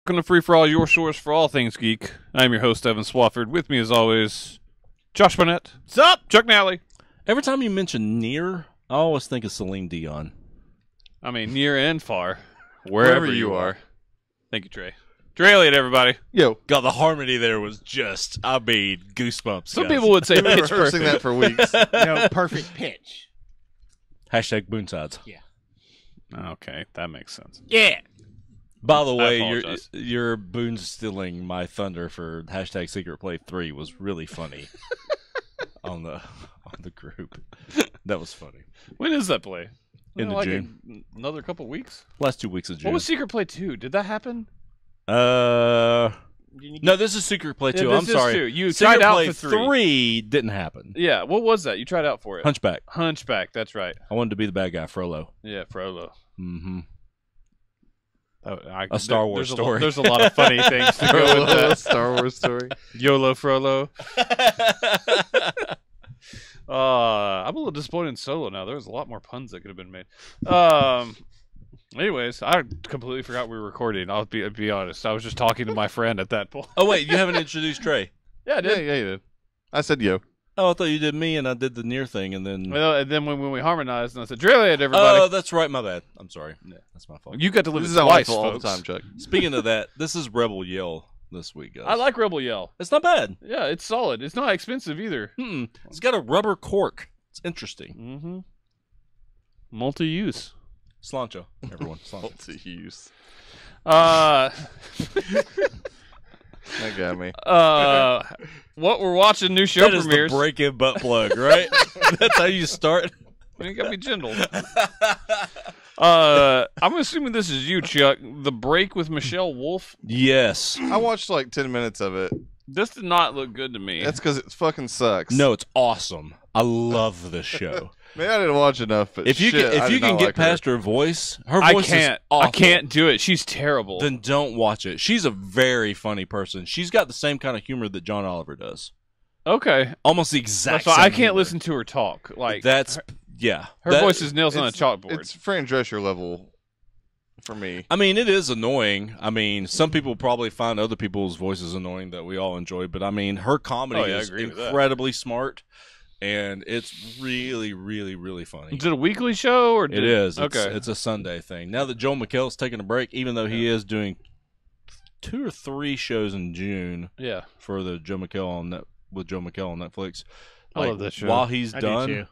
Welcome to Free For All, your source for all things geek. I'm your host, Evan Swafford. With me, as always, Josh Burnett. What's up? Chuck Nally. Every time you mention near, I always think of Celine Dion. I mean, near and far. Wherever you are. Thank you, Trey. Trey Elliott, everybody. Yo. God, the harmony there was just, goosebumps. Some guys. people would say We've been pitch rehearsing perfect. that for weeks. Perfect pitch. Hashtag Boonsides. Yeah. Okay, that makes sense. Yeah. By the I way, apologize. your Boone stealing my thunder for hashtag Secret Play 3 was really funny on the group. That was funny. When is that play? End of Like June. Another couple weeks? Last 2 weeks of June. What was Secret Play 2? Did that happen? No, this is Secret Play 2. Yeah, I'm this is sorry. 2. You Secret tried out Play for 3 didn't happen. Yeah, what was that? You tried out for it. Hunchback. Hunchback, that's right. I wanted to be the bad guy, Frollo. Yeah, Frollo. Mm-hmm. A Star Wars story. There's a lot of funny things to go with that. Star Wars story. YOLO Frollo. I'm a little disappointed in Solo now. There was a lot more puns that could have been made. Anyways, I completely forgot we were recording. I'll be honest. I was just talking to my friend at that point. Oh, wait, you haven't introduced Trey. Yeah, I Yeah, did. you did. I said yo. Oh, I thought you did me, and I did the near thing, and then... Well, and then when we harmonized, and I said, "Drill it, everybody." Oh, that's right. My bad. I'm sorry. Yeah, that's my fault. You got to live This it is how I twice, feel all the folks. time, Chuck. Speaking of that, this is Rebel Yell this week, guys. I like Rebel Yell. It's not bad. Yeah, it's solid. It's not expensive either. It's got a rubber cork. It's interesting. Mm-hmm. Multi-use. Slancha, everyone. Slancha. Multi-use. That got me. What we're watching new show That is premieres. the break-in butt plug, right? That's how you start. You got me jindled. I'm assuming this is you, Chuck. The Break with Michelle Wolf. Yes. I watched like 10 minutes of it. This did not look good to me. That's because it fucking sucks. No, it's awesome. I love this show. Man, I didn't watch enough, but If you shit, can, I if you did can not get like past her. her voice I is can't. awful. I can't do it. She's terrible. Then don't watch it. She's a very funny person. She's got the same kind of humor that John Oliver does. Okay. Almost the exact That's why same I can't humor. listen to her talk. Like That's yeah. her That- voice is nails on a chalkboard. It's Fran Drescher level for me. I mean, it is annoying. I mean, some people probably find other people's voices annoying that we all enjoy, but I mean, her comedy Oh, yeah, I is agree with that. incredibly smart, and it's really, really, really funny. Is it a weekly show or? It is. Okay. It's a Sunday thing. Now that Joel McHale's taking a break, even though he is doing 2 or 3 shows in June Yeah. for the Joe McHale on with Joe McHale on Netflix. I love that show. While he's I do done, too.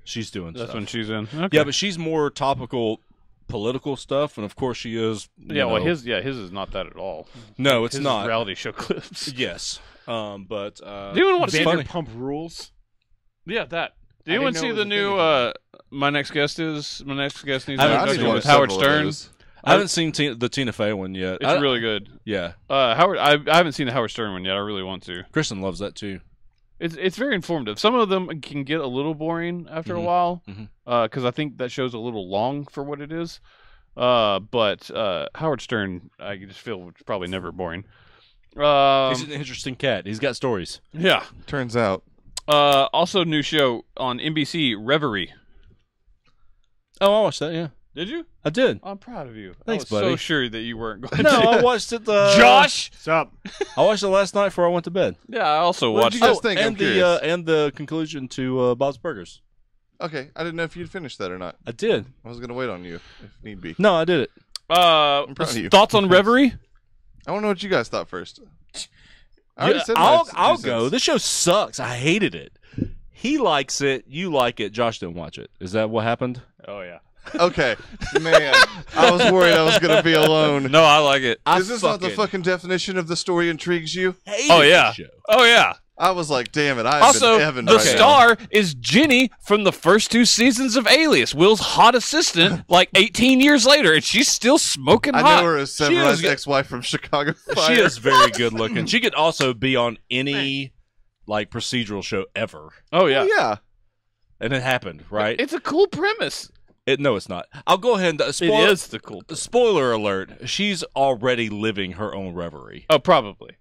she's doing That's stuff. when she's in. Okay. Yeah, but she's more topical political stuff, and of course she is. Yeah. Well, his is not that at all. No, it's His is not. reality show clips. Yes, but Do anyone want to see? funny. Vanderpump Rules. Yeah, that. Did I anyone didn't know see it was the a new? thing. My next guest needs I an haven't I introduction need to with watch Howard several of Stern. those. I haven't seen the Tina Fey one yet. It's really good. Yeah, Howard, I haven't seen the Howard Stern one yet. I really want to. Kristen loves that too. It's very informative. Some of them can get a little boring after a while, Mhm. because I think that show's a little long for what it is. But Howard Stern, I just feel it's probably never boring. He's an interesting cat. He's got stories. Yeah. Turns out. Also, new show on NBC, Reverie. Oh, I watched that. Yeah, Did you? I did. I'm proud of you. Thanks, I was so buddy. sure that you weren't going No, to. I watched it. Josh. What's up? I watched it last night before I went to bed. Yeah, I also What watched. did you guys it. think? I'm and curious. and the conclusion to Bob's Burgers. Okay, I didn't know if you'd finished that or not. I did. I was going to wait on you if need be. No, I did it. proud of you. Thoughts on Reverie? I want to know what you guys thought first. I already said my I'll two go. cents. This show sucks. I hated it. He likes it. You like it. Josh didn't watch it. Is that what happened? Oh yeah. Okay, man. I was worried I was going to be alone. No, I like it. I Is this not the fucking definition of the story intrigues you? hated Oh yeah. this show. Oh yeah. I was like, damn it, I have Also, been Evan the right now. star is Jenny from the first 2 seasons of Alias, Will's hot assistant, like 18 years later, and she's still smoking I hot. know her as She Severine's is- ex-wife from Chicago Fire. She is very good looking. She could also be on any like procedural show ever, Oh yeah. Oh, yeah. and it happened, right? It's a cool premise. No, it's not. I'll go ahead and It is the cool. Spoiler alert: she's already living her own reverie. Oh, probably.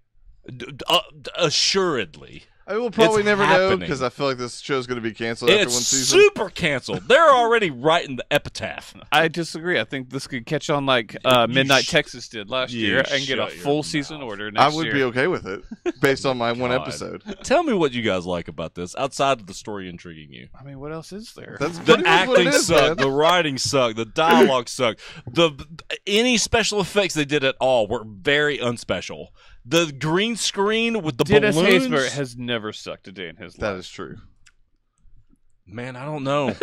Assuredly. I will probably It's never know happening. because I feel like this show's going to be canceled after It's one season. super canceled. They're already writing the epitaph. I disagree. I think this could catch on like Midnight Texas did last You year and get a shut your full season mouth. order I next would year. be okay with it based on my one God. episode. Tell me what you guys like about this outside of the story intriguing you. I mean, what else is there? That's The pretty much what acting it is, sucked, man. the writing sucked, the dialogue sucked. Any special effects they did at all were very unspecial. The green screen with the Dennis balloons. Haysbert has never sucked a day in his That life. is true. Man, I don't know.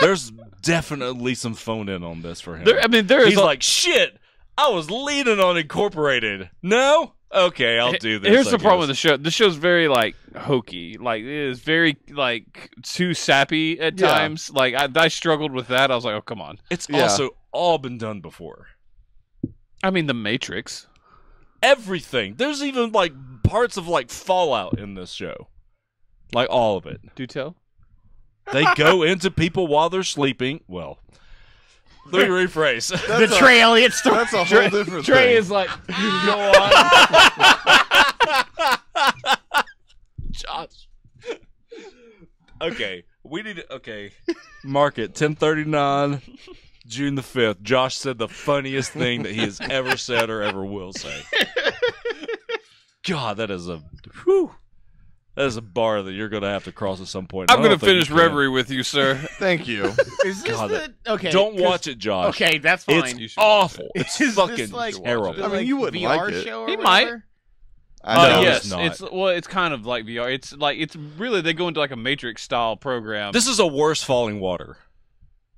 There's definitely some phone in on this for him. There is He's like, shit, I was leading on Incorporated. No? Okay, I'll do this. Here's I the problem with guess. the show. The show's very like hokey. Like it is very like too sappy at Yeah. times. Like I struggled with that. I was like, oh come on. It's Yeah. also all been done before. I mean, The Matrix. Everything. There's even like parts of like Fallout in this show. Like all of it. Do tell. They go into people while they're sleeping. Well, let me rephrase. The Trey Elliott story. That's a whole different Trey thing. is like, go on. Josh. Okay, we need to, okay. Mark it, 10:39, June the 5th. Josh said the funniest thing that he has ever said or ever will say. God, that is a bar that you're going to have to cross at some point. I'm I don't going to think you finish can. Reverie with you, sir. Thank you. Is this God, the okay? Don't 'cause- watch it, Josh. Okay, that's fine. It's You should watch awful. it. It's Is fucking this like terrible. the, I mean, you wouldn't VR like it. show or He might. whatever? I know. No, Yes, it's not. it's kind of like VR. It's like it's really they go into like a Matrix style program. This is a worse Falling Water.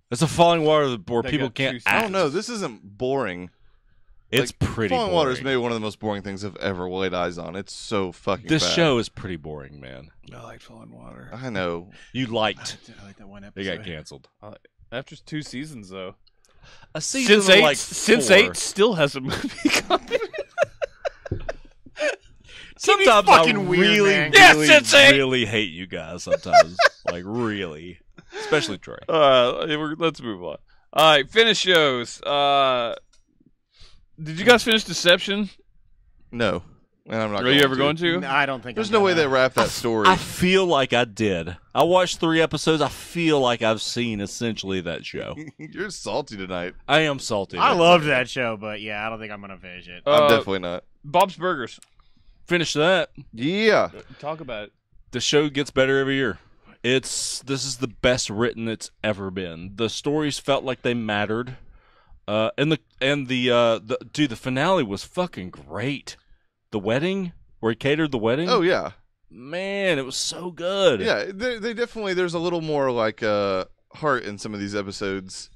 It's a Falling Water where They people got can't two I act. don't know. This isn't boring. It's Like, pretty Falling boring. Water is maybe one of the most boring things I've ever laid eyes on. It's so fucking This bad. show is pretty boring, man. I like Falling Water. I know. You liked. I like that one It episode. got canceled. After 2 seasons though. A season Since of eight, like since 4. 8 still has a movie coming. Sometimes I fucking weird, really, man. Yeah, really, since 8. really hate you guys. Sometimes, like really, especially Trey. Let's move on. All right, finish shows. Did you guys finish Deception? No. And I'm not Are you ever going to? No, I don't think. There's I'm no way gonna. they wrap that story. I feel like I did. I watched 3 episodes. I feel like I've seen essentially that show. You're salty tonight. I am salty. I loved that show, but yeah, I don't think I'm gonna finish it. I'm definitely not. Bob's Burgers. Finish that. Yeah. Talk about it. The show gets better every year. This is the best written it's ever been. The stories felt like they mattered. And the finale was fucking great. The wedding, where he catered the wedding. Oh, yeah. Man, it was so good. Yeah, they definitely, there's a little more, like, heart in some of these episodes,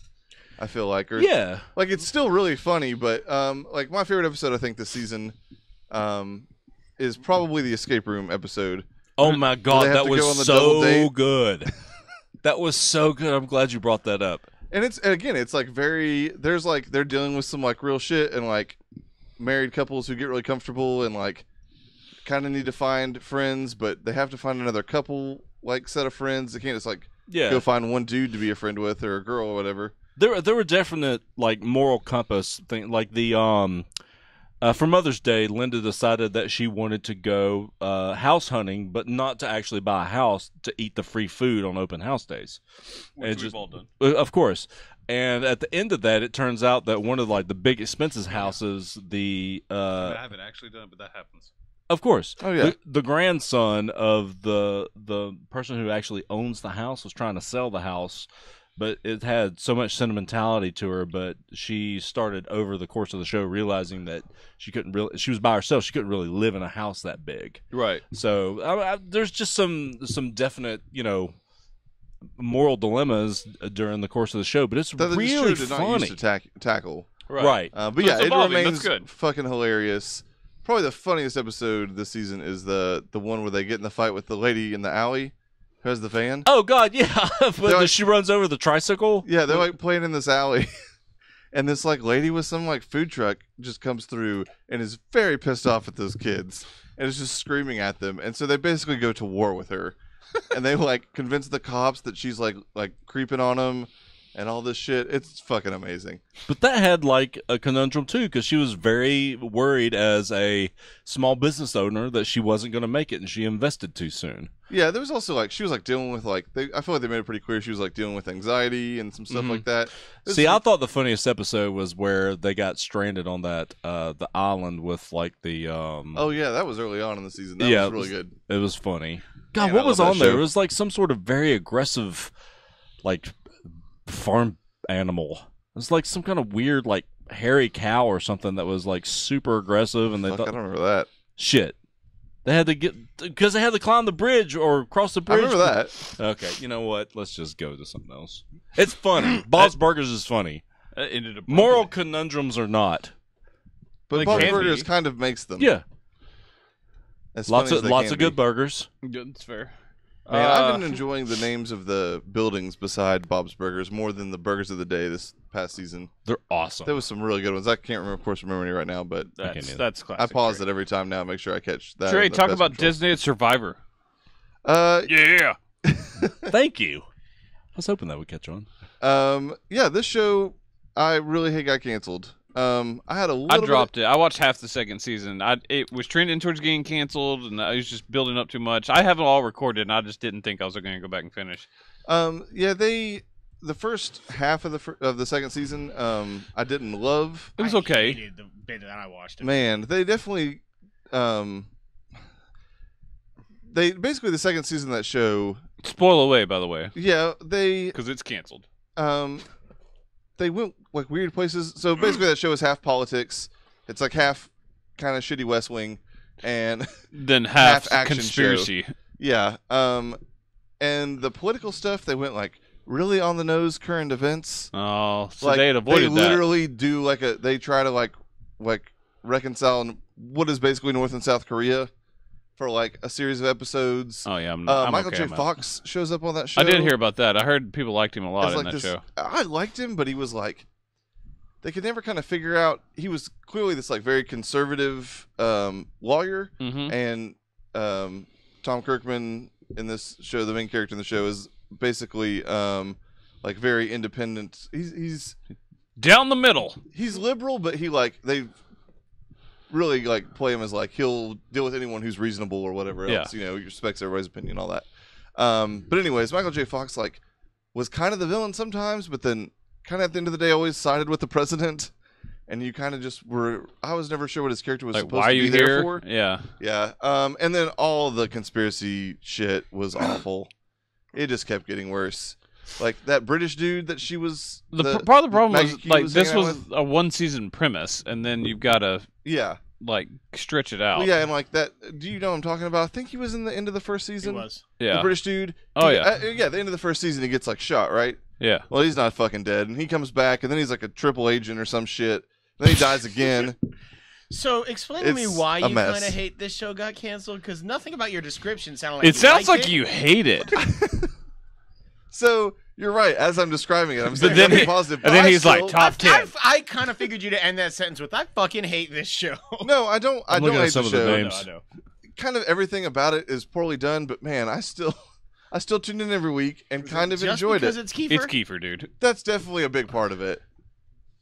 I feel like. Or, Yeah. Like, it's still really funny, but, like, my favorite episode, I think, this season, is probably the escape room episode. Oh my god, have that to go on was the double so date? good. That was so good. I'm glad you brought that up. And it's like there's like, they're dealing with some, like, real shit, and, like, married couples who get really comfortable and, like, kind of need to find friends, but they have to find another couple, like, set of friends. They can't just, like, Yeah. go find one dude to be a friend with or a girl or whatever. There were definite like moral compass thing, like the for Mother's Day, Linda decided that she wanted to go house hunting, but not to actually buy a house, to eat the free food on open house days. Which we've all done. Of course. And at the end of that, it turns out that one of like the big expenses houses, I haven't actually done it, but that happens. of course, Oh, yeah. the grandson of the person who actually owns the house was trying to sell the house, but it had so much sentimentality to her. But she started over the course of the show realizing that she was by herself. She couldn't really live in a house that big. Right. So there's just some definite, moral dilemmas during the course of the show. But it's That the really show did not funny. used to tackle. Right. But So yeah, it's it evolving. remains That's good. fucking hilarious. Probably the funniest episode this season is the one where they get in the fight with the lady in the alley who has the van. Oh God, yeah. But like- she runs over the tricycle. Yeah, they're like playing in this alley. And this like lady with some like food truck just comes through and is very pissed off at those kids and is just screaming at them. And so they basically go to war with her. And they like convince the cops that she's like creeping on them. and all this shit. It's fucking amazing. But that had like a conundrum too, because she was very worried as a small business owner that she wasn't going to make it, and she invested too soon. Yeah, there was also like she was like dealing with like I feel like they made it pretty clear she was like dealing with anxiety and some stuff like that. See, I thought the funniest episode was where they got stranded on that the island with like the Oh yeah, that was early on in the season. That was really good. It was funny. God, Man, what I was love that on there? show. It was like some sort of very aggressive, like farm animal. It was like some kind of weird, like hairy cow or something that was like super aggressive, and they Fuck, thought I don't remember that. shit. They had to get because they had to climb the bridge or cross the I bridge. remember that. Okay, you know what? Let's just go to something else. It's funny. Bob's Burgers is funny. Ended up Moral conundrums or not. But Like Bob's can Burgers be. kind of makes them. Yeah, As lots funny of as they lots can of good be. burgers. That's fair. Man, I've been enjoying the names of the buildings beside Bob's Burgers more than the burgers of the day this past season. They're awesome. There was some really good ones. I can't remember, of course, remember any right now, but That's classic. I pause Trey. it every time now, make sure I catch that. Trey, the talk best about control. designated survivor. Yeah. Thank you. I was hoping that would catch on. Yeah, this show I really hate got canceled. I had a little. I dropped it. I watched half the second season. It was trending towards getting canceled, and I was just building up too much. I have it all recorded, and I just didn't think I was going to go back and finish. Yeah, the first half of the second season, I didn't love. It was I okay. hated the bit that I watched. Man, they definitely. They basically the second season of that show. Spoil away, by the way, Yeah, they because it's canceled. they went like weird places. So basically, that show is half politics. It's like half kind of shitty West Wing, and Then half Half action conspiracy. yeah. And the political stuff, they went like really on the nose current events. Oh, so Like they had avoided they literally do like they try to like reconcile what is basically North and South Korea for like a series of episodes. that. Oh yeah, I'm Michael okay J. on that. Fox shows up on that show. I did hear about that. I heard people liked him a lot As, in like, that this- show. I liked him, but he was like, they could never kind of figure out. He was clearly this like very conservative lawyer, Mm-hmm. and Tom Kirkman in this show, the main character in the show, is basically like very independent. He's Down the middle. liberal, but he like they really like play him as like he'll deal with anyone who's reasonable or whatever else. Yeah. You know, he respects everybody's opinion, all that. But anyways, Michael J. Fox like was kind of the villain sometimes, but then kind of at the end of the day always sided with the president. And you kind of just were. I was never sure what his character was Like, supposed why are to be you there here? for. Yeah. Yeah. And then all the conspiracy shit was awful. It just kept getting worse. Like that British dude that she was. Part of the problem Maggie was Q like was this hanging out was a one season premise, and then you've got to Yeah. like stretch it out. Well, yeah, and like that. Do you know what I'm talking about? I think he was in the end of the first It season. was. Yeah. The British dude. Oh, yeah. Yeah, the end of the first season, he gets like shot, right? Yeah. Well, he's not fucking dead, and he comes back, and then he's like a triple agent or some shit. Then he dies again. So explain to me It's why a you mess. kind of hate this show got canceled, because nothing about your description sounded like It sounds liked like it. you hate it. So you're right. As I'm describing it, I'm But saying then nothing he- positive. and but then I he's like, still- top 10. I kind of figured you to end that sentence with "I fucking hate this show." No, I don't. I I'm don't looking at hate some the of the show. names. I know. Kind of everything about it is poorly done, but man, I still tune in every week and kind of Just enjoyed because it. it's Kiefer. It's Kiefer, dude. That's definitely a big part of it.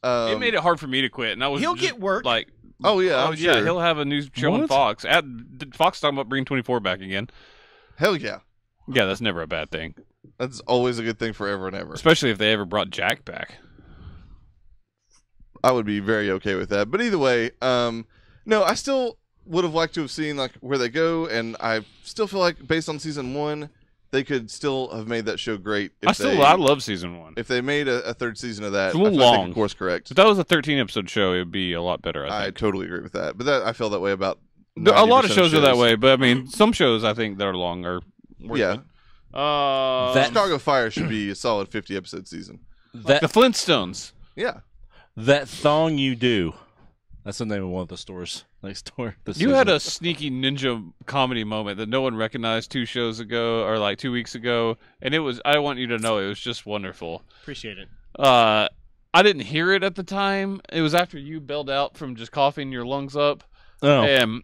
It made it hard for me to quit, and I was He'll just, get work. Like, Oh yeah, I'm yeah, sure. he'll have a new show on What? Fox. Fox talking about bringing 24 back again. Hell yeah, Yeah, that's never a bad thing, that's always a good thing forever and ever. especially if they ever brought Jack back. I would be very okay with that. But either way, no, I still would have liked to have seen like where they go, and I still feel like based on season one, they could still have made that show great. If I love season one. if they made a third season of that, It's a little I feel like they long. could course correct. If that was a 13 episode show, it would be a lot better. I I think. totally agree with that. But that I feel that way about A lot of 90% shows are that way, but I mean, some shows I think that are long are worth Yeah, it. That, Chicago Fire should be a solid 50 episode season. That the Flintstones. Yeah, that thong you do. That's the name of one of the stores next door. this You had season. a sneaky ninja comedy moment that no one recognized 2 shows ago or like 2 weeks ago, and it was. I want you to know it was just wonderful. Appreciate it. I didn't hear it at the time. It was after you bailed out from just coughing your lungs up, Oh, and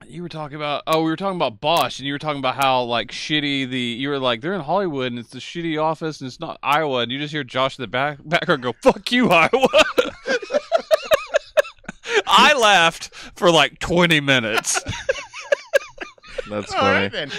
You were talking about we were talking about Bosch, and you were talking about how like shitty you were like they're in Hollywood and it's the shitty office and it's not Iowa, and you just hear Josh in the background go, "Fuck you, Iowa." I laughed for like 20 minutes. That's All funny. right, then.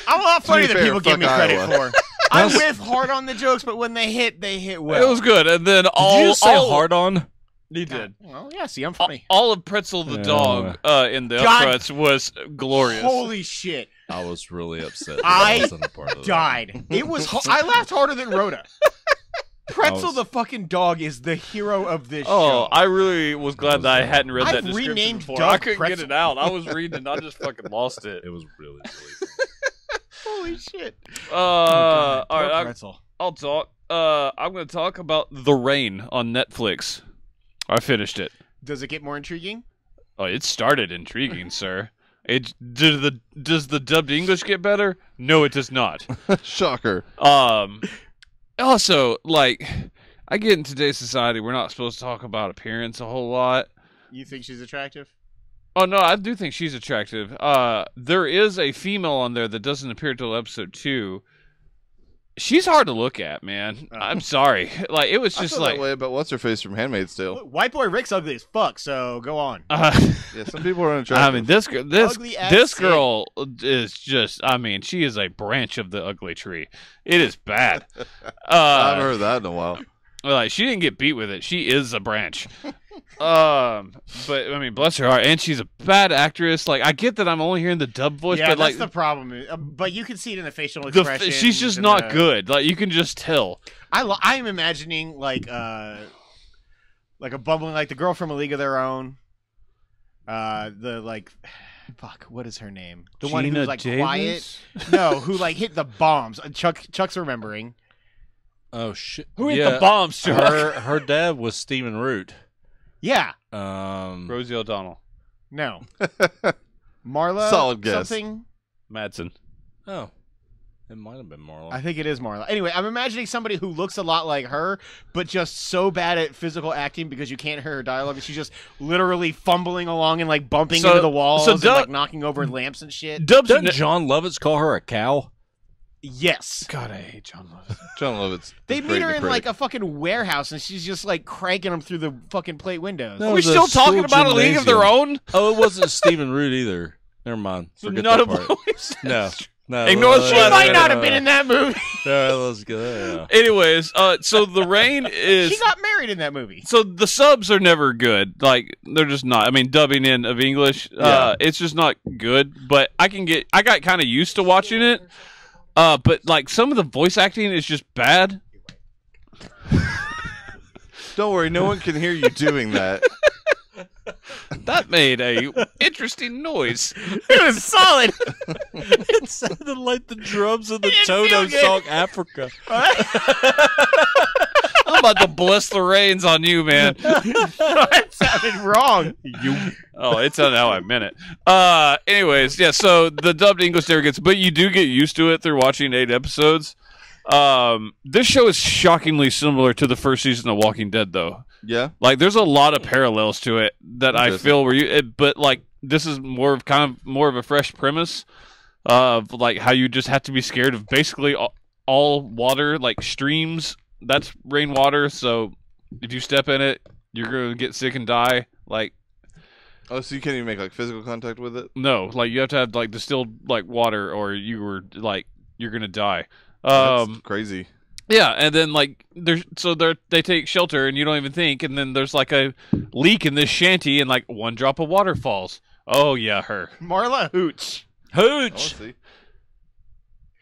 I'm a lot funnier than fair, people give me fuck credit Iowa. for. I whiff hard on the jokes, but when they hit well. It was good, and then Did you just say hard on? He did. Well, yeah, see, I'm funny. All of Pretzel the Yeah. dog in the God. upfronts was glorious. Holy shit. I was really upset. that I wasn't a part of that. Died. It was. I laughed harder than Rhoda. Pretzel was- the fucking dog is the hero of this Oh, show. I really was glad that I hadn't read I've that description renamed before. Doug I couldn't Pretzel. get it out. I was reading and I just fucking lost it. It was really Holy shit. All Poor right, Pretzel. I'll talk. I'm going to talk about The Rain on Netflix. I finished it. Does it get more intriguing? Oh, it started intriguing, sir. Does the dubbed English get better? No, it does not. Shocker. Also, like, I get in today's society, we're not supposed to talk about appearance a whole lot. You think she's attractive? Oh no, I do think she's attractive. There is a female on there that doesn't appear till episode 2. She's hard to look at, man. I'm sorry. Like it was I just feel like that way about what's her face from Handmaid's Tale. Look, White boy Rick's ugly as fuck, so go on. Yeah, some people are unattractive. I mean, this Ugly as this sin. girl is just. I mean, she is a branch of the ugly tree. It is bad. I haven't heard that in a while. Like she didn't get beat with it. She is a branch. But I mean, bless her heart, and she's a bad actress. Like I get that I'm only hearing the dub voice, Yeah, but that's like the problem. But you can see it in the facial the expression. she's just not good. Like you can just tell. I am imagining like a bumbling like the girl from A League of Their Own. The like, fuck, what is her name? The one who's like quiet. No, who like hit the bombs. Chuck's remembering. Oh shit! Who hit the bombs, Chuck? Her dad was Stephen Root. Yeah. Rosie O'Donnell, No. Marla. Solid guess. Something. Madsen. Oh, it might have been Marla. I think it is Marla. Anyway, I'm imagining somebody who looks a lot like her, but just so bad at physical acting because you can't hear her dialogue. She's just literally fumbling along and like bumping into the walls and like knocking over lamps and shit. Doesn't John Lovitz call her a cow? Yes. God, I hate John Lovitz. John Lovitz. They meet her in like a fucking warehouse and she's just like cranking them through the fucking plate windows. No, Are we the still talking school about A League of Their Own? Oh, it wasn't Stephen Root either. Never mind. Forget None that of part. boys. No. Ignore the She last might minute. not have been in that movie. All right, let's go. Yeah. Anyways, so The Rain is. She got married in that movie. So the subs are never good. Like they're just not. I mean, dubbing in of English, it's just not good. But I got kind of used to watching it. But like some of the voice acting is just bad. Don't worry, no one can hear you doing that. That made a interesting noise. It was solid. It sounded like the drums of the didn't feel Toto good. song Africa. I'm about to bless the rains on you, man. That sounded wrong. Oh, it's not how I meant it. Anyways, yeah. So the dubbed English never gets, but you do get used to it through watching 8 episodes. This show is shockingly similar to the first season of Walking Dead, though. Yeah. Like, there's a lot of parallels to it that I Interesting. feel but like this is more of a fresh premise of like how you just have to be scared of basically all water, like streams. That's rainwater, so if you step in it, you're gonna get sick and die. Like, Oh, so you can't even make like physical contact with it? no, like you have to have like distilled like water, or you're gonna die. That's crazy. Yeah, and then like they take shelter, and you don't even think, and then there's like a leak in this shanty, and like one drop of water falls. Oh yeah, her. Marla Hooch. Oh, see.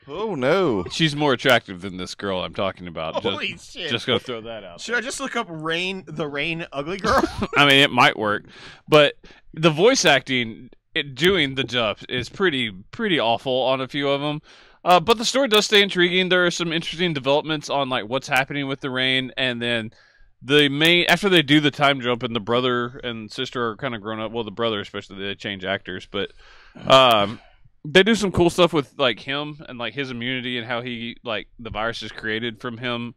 Oh no. She's more attractive than this girl I'm talking about. Holy shit. Just gonna throw that out. Should I just look up the Rain ugly girl? I mean, it might work, but the voice acting doing the dub is pretty awful on a few of them. But the story does stay intriguing. There are some interesting developments on like what's happening with the rain, and then after they do the time jump and the brother and sister are kind of grown up. Well, the brother especially, they change actors, but they do some cool stuff with like him and like his immunity and how he like the virus is created from him.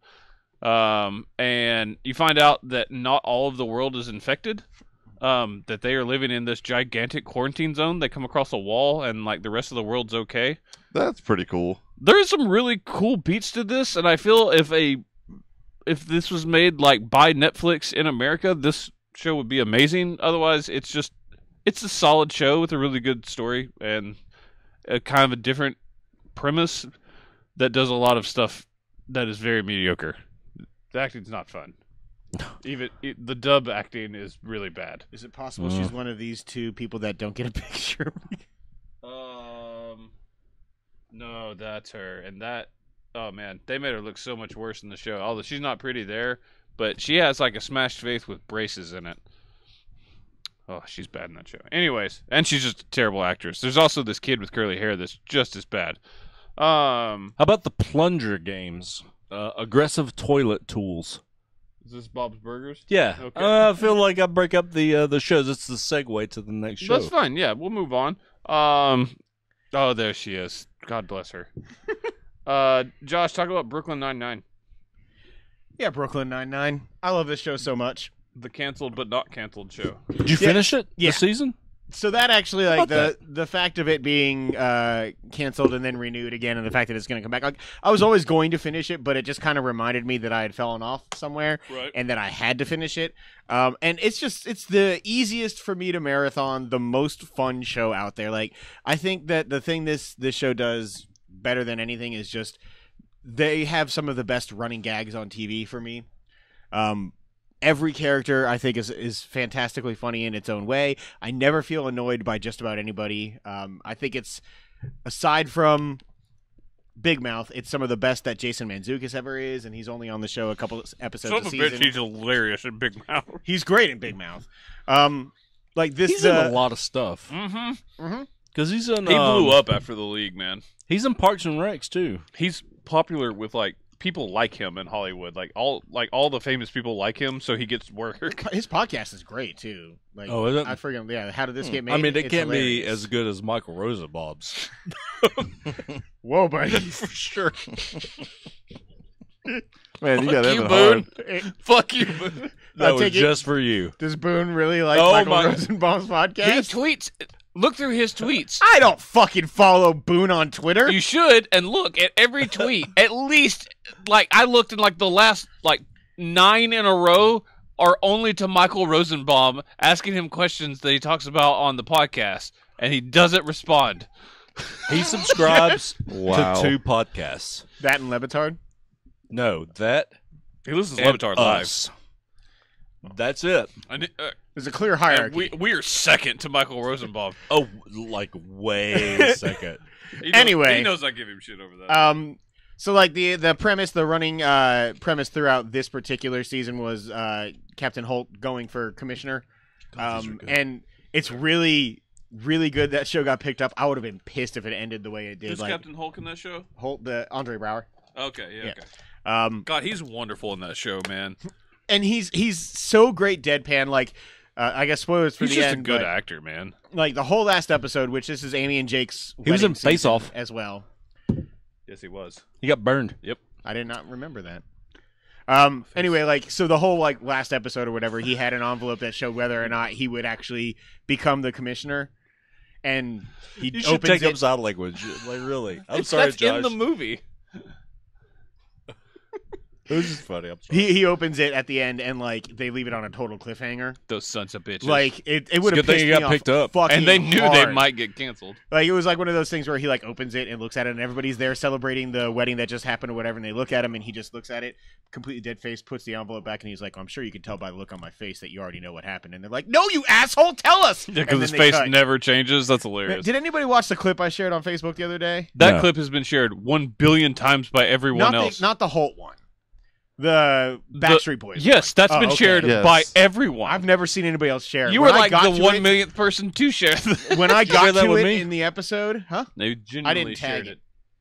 And you find out that not all of the world is infected. that they are living in this gigantic quarantine zone. They come across a wall, and like the rest of the world's okay. That's pretty cool. There's some really cool beats to this, and I feel if this was made like by Netflix in America, this show would be amazing. Otherwise, it's a solid show with a really good story and a kind of a different premise that does a lot of stuff that is very mediocre. The acting's not fun. The dub acting is really bad. Is it possible she's one of these two people that don't get a picture? No, that's her. And that, oh man, they made her look so much worse in the show. Although she's not pretty there, but she has like a smashed face with braces in it. Oh, she's bad in that show. Anyways, and she's just a terrible actress. There's also this kid with curly hair that's just as bad. How about the plunger games? Aggressive toilet tools. Is this Bob's Burgers? Yeah. Okay. I feel like I break up the shows. It's the segue to the next show. That's fine. Yeah, we'll move on. Oh, there she is. God bless her. Josh, talk about Brooklyn Nine-Nine. Yeah, Brooklyn Nine-Nine. I love this show so much. The canceled but not canceled show. Did you finish it? Yeah. The season? So that actually, like the fact of it being canceled and then renewed again, and the fact that it's going to come back, like, I was always going to finish it, but it just kind of reminded me that I had fallen off somewhere, and that I had to finish it. And it's the easiest for me to marathon, the most fun show out there. Like, I think that the thing this show does better than anything is just they have some of the best running gags on TV for me. Every character, I think, is fantastically funny in its own way. I never feel annoyed by just about anybody. I think it's, aside from Big Mouth, it's some of the best that Jason Mantzoukas ever is, and he's only on the show a couple episodes a season. Bitch, he's hilarious in Big Mouth. He's great in Big Mouth. Like this, he's in a lot of stuff. Mm-hmm. Because he's in. He blew up after the league, man. He's in Parks and Recs too. He's popular with like people like him in Hollywood. Like all the famous people like him, so he gets work. His podcast is great too. Like, oh, is it? I forget. Yeah, how did this get made? I mean, it can't hilarious. be as good as Michael Rosenbaum's. Whoa, buddy, for sure. Man, you got Fuck you, Evan Boone. hard. Fuck you, Boone. That was just for you. Does Boone really like Oh, Michael my- Rosenbaum's He podcast? tweets. Look through his tweets. I don't fucking follow Boone on Twitter. You should, and look at every tweet. At least, like, I looked in, like, the last, like, 9 in a row are only to Michael Rosenbaum asking him questions that he talks about on the podcast, and he doesn't respond. He subscribes Wow. to 2 podcasts. That and Levitard. No, that He listens to and Levitard live. us. That's it. There's a clear hierarchy. We are second to Michael Rosenbaum. Oh, like way second. Anyway. He knows I give him shit over that. So like the premise, the running premise throughout this particular season was Captain Holt going for commissioner, and it's really, really good. That show got picked up. I would have been pissed if it ended the way it did. Who's like Captain Hulk in that show? Holt, the Andre Brower. Okay, yeah. Okay. God, he's wonderful in that show, man. And he's so great deadpan. Like, I guess spoilers for He's the just end. a good but, actor, man. like the whole last episode, which this is Amy and Jake's. He was in wedding season Face Off as well. Yes, he was. He got burned. Yep. I did not remember that. Anyway, like, so the whole like last episode or whatever, he had an envelope that showed whether or not he would actually become the commissioner, and he You should opens take it. up sign language. Like, really. I'm sorry, That's Josh. in the movie. This is funny. I'm sorry. He opens it at the end, and like they leave it on a total cliffhanger. Those sons of bitches. Like it would It's have a good thing pissed it me got off picked up. fucking and they knew they hard. might get canceled. Like it was like one of those things where he like opens it and looks at it, and everybody's there celebrating the wedding that just happened or whatever, and they look at him, and he just looks at it, completely dead face, puts the envelope back, and he's like, "I'm sure you can tell by the look on my face that you already know what happened." And they're like, "No, you asshole, tell us!" Yeah, And because then his they face cut. never changes. That's hilarious. Did anybody watch the clip I shared on Facebook the other day? That No. clip has been shared 1 billion times by everyone else. Not the Holt one. The Backstreet Boys. Yes, that's Oh, been okay. shared Yes. by everyone. I've never seen anybody else share it. You When were I like got the to 1 it- millionth person to share. When I share got that to with it me? Oh, in the episode, huh? They genuinely tag shared it. it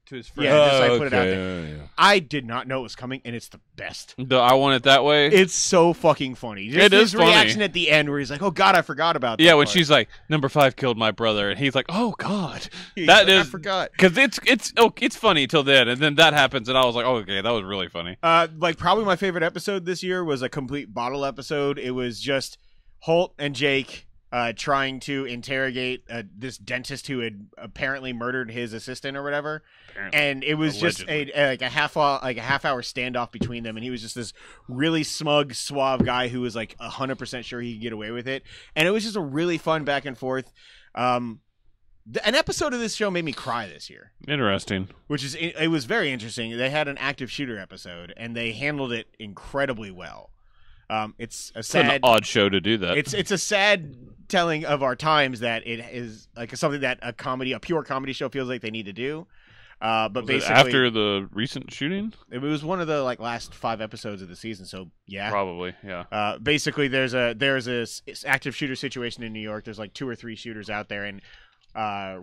to his friends. Yeah, just I put it out okay, there. yeah. I did not know it was coming, and it's the best. I want it that way. It's so fucking funny. Just It his is funny. reaction at the end where he's like, "Oh God, I forgot about that." Yeah, when part." she's like, "Number 5 killed my brother," and he's like, "Oh God." He's That like, is- I forgot. Because it's funny till then, and then that happens, and I was like, "Oh, okay, that was really funny." Like probably my favorite episode this year was a complete bottle episode. It was just Holt and Jake trying to interrogate this dentist who had apparently murdered his assistant or whatever. Apparently. And it was Allegedly. just a half hour standoff between them, and he was just this really smug, suave guy who was like 100% sure he could get away with it. And it was just a really fun back and forth. An episode of this show made me cry this year. Interesting. Which is, it was very interesting. They had an active shooter episode, and they handled it incredibly well. It's a It's an sad, odd show to do that. it's a sad telling of our times that it is like something that a pure comedy show feels like they need to do. But Was it basically, after the recent shooting, it was one of the last 5 episodes of the season. So yeah, probably, yeah. basically there's a active shooter situation in New York. There's like 2 or 3 shooters out there, and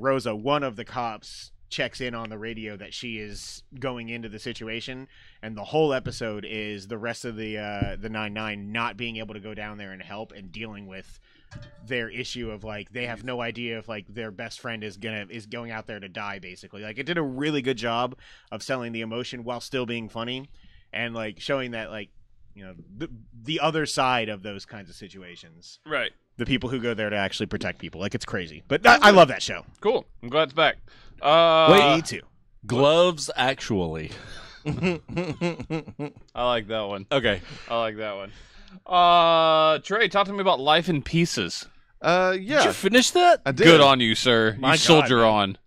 Rosa, one of the cops, checks in on the radio that she is going into the situation, and the whole episode is the rest of the 9-9 not being able to go down there and help and dealing with their issue of like they have no idea if like their best friend is going out there to die, basically. Like, it did a really good job of selling the emotion while still being funny and like showing that like, you know, the other side of those kinds of situations. Right. The people who go there to actually protect people. Like, it's crazy. But I love that show. Cool. I'm glad it's back. Me too. Gloves, actually. I like that one. Okay. I like that one. Trey, talk to me about Life in Pieces. Did Yeah, you finish that? I did. Good on you, sir. My You soldier God, man. on.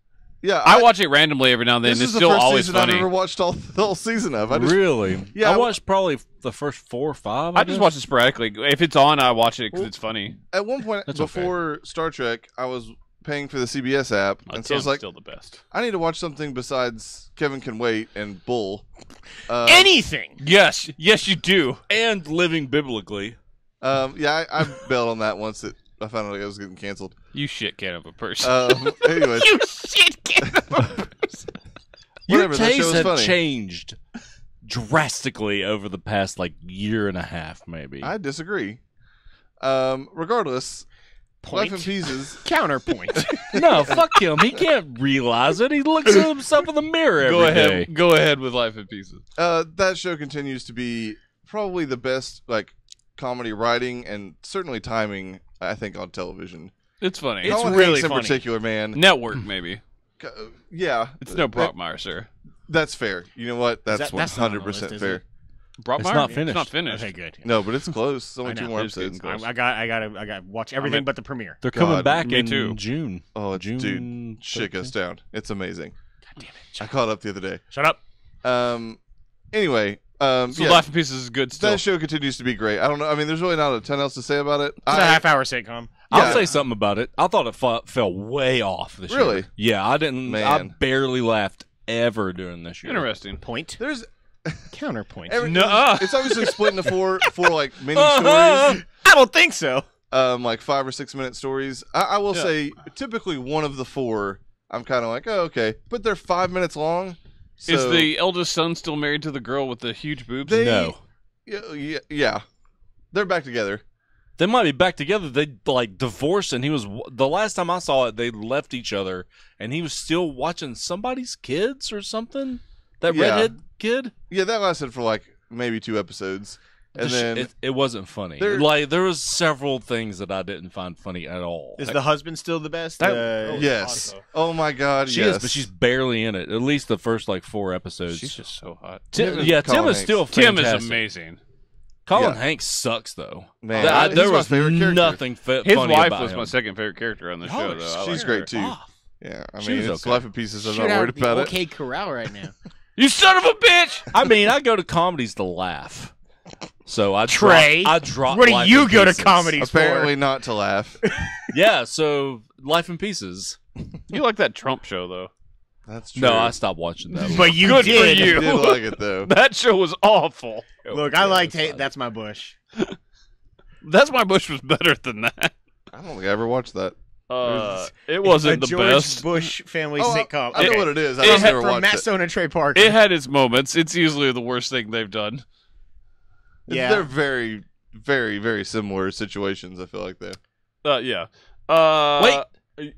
Yeah, I watch it randomly every now and then. This It's is the still first always season I've funny. ever watched the whole season of. Really? Yeah, I watched probably the first 4 or 5. I just watch it sporadically. If it's on, I watch it because it's funny. At one point That's before Star Trek, I was paying for the CBS app, and so I was Tim's like, still the best. I need to watch something besides Kevin Can Wait and Bull. Anything. Yes, you do. And living biblically. Yeah, I bailed on that once I found out it was getting canceled. You shit can of a person. Anyways, You shit kid. Your whatever, that show tastes was have funny. changed drastically over the past year and a half, maybe. I disagree. Regardless, Life in Pieces. Counterpoint. No, fuck him. He can't realize it. He looks at himself in the mirror every Go ahead. day. Go ahead with Life in Pieces. That show continues to be probably the best comedy writing and certainly timing, I think, on television. It's funny. It's Colin really Hanks in funny. particular, man. Network, maybe. Yeah, It's no Brockmeyer, sir. that's fair. You know what? That's that's not on the 100% list, is fair. it? Brockmeyer? not finished. It's not finished. Okay, good. No, but it's close. It's only I 2 know. more It's getting episodes. close. I got watch everything mean- but the premiere. They're coming God, back me in too. June. Oh, June dude, shit goes 13th. down. It's amazing. God damn it. I caught up the other day. Shut up. Anyway, So yeah, Life in Pieces is good still. that show continues to be great. I don't know. I mean, there's really not a ton else to say about it. It's a half-hour sitcom. I'll Yeah. say something about it. I thought it fell way off this year. Really? Yeah, I didn't. I Man. barely laughed ever during this year. Interesting. Point. There's Counterpoint. Nuh-uh. it's obviously split into four mini stories. I don't think so. 5 or 6 minute stories. I will Yeah. say, typically one of the 4, I'm kind of like, oh, okay, but they're 5 minutes long. So Is the eldest son still married to the girl with the huge boobs? They- No. yeah, they're back together. They might be back together. They divorced, and he was the last time I saw it. They left each other, and he was still watching somebody's kids or something. That Yeah. redhead kid. Yeah, that lasted for maybe 2 episodes, and then it wasn't funny. There- There was several things that I didn't find funny at all. Is the husband still the best? yes, oh my god, She yes, is, but she's barely in it. At least the first 4 episodes. She's just so hot. Him and Tim Colin is still Hanks. Tim is fantastic. amazing. Colin Yeah. Hanks sucks though. Man, he's There my was favorite character. nothing His funny wife about was him. my second favorite character on the show, though. I she's like great her. too. Yeah, I She mean, was it's okay. Life in Pieces. I'm not worried about it. OK Corral right now. You son of a bitch! I mean, I go to comedies to laugh. So I Trey, drop. Where do Life you in go to Pieces. comedies Apparently not to laugh. Yeah. So Life in Pieces. You like that Trump show, though. That's true. No, I stopped watching that. for? But you Good for did. you. I did like it though. That show was awful. Look, I liked That's My Bush. That's My Bush was better than that. I don't think I ever watched that. It wasn't a the George best. Bush family Oh, sitcom. I know Okay. what it is. I It just had- never From watched Matt it. Stone and Trey Parker. It had its moments. It's easily the worst thing they've done. Yeah. They're very, very, very similar situations. I feel like they. Yeah. Wait.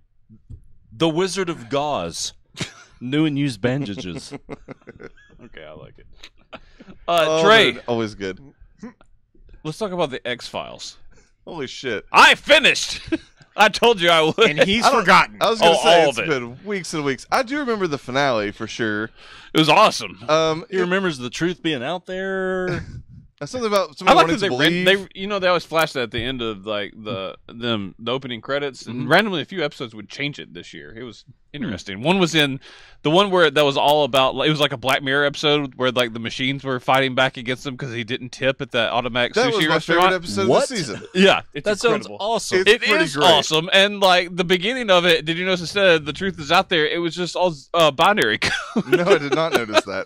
The Wizard of Gauze. New and used bandages. Okay, I like it. Oh, Trey, they're always good. let's talk about the X-Files. Holy shit! I finished. I told you I would. And he's forgotten. I was gonna say all it's of it. been weeks and weeks. I do remember the finale for sure. It was awesome. He remembers the truth being out there. Something about I somebody like wanting that to they believe. they always flash that at the end of like the opening credits, and randomly a few episodes would change it this year. It was interesting. One was in the one where that was all about. It was like a Black Mirror episode where like the machines were fighting back against him because he didn't tip at that automatic That sushi was my restaurant. favorite episode What? of the season. Yeah, it's That sounds incredible. awesome. It's It pretty is great. awesome, and like the beginning of it, did you notice instead the truth is out there? It was just all binary code. No, I did not notice that.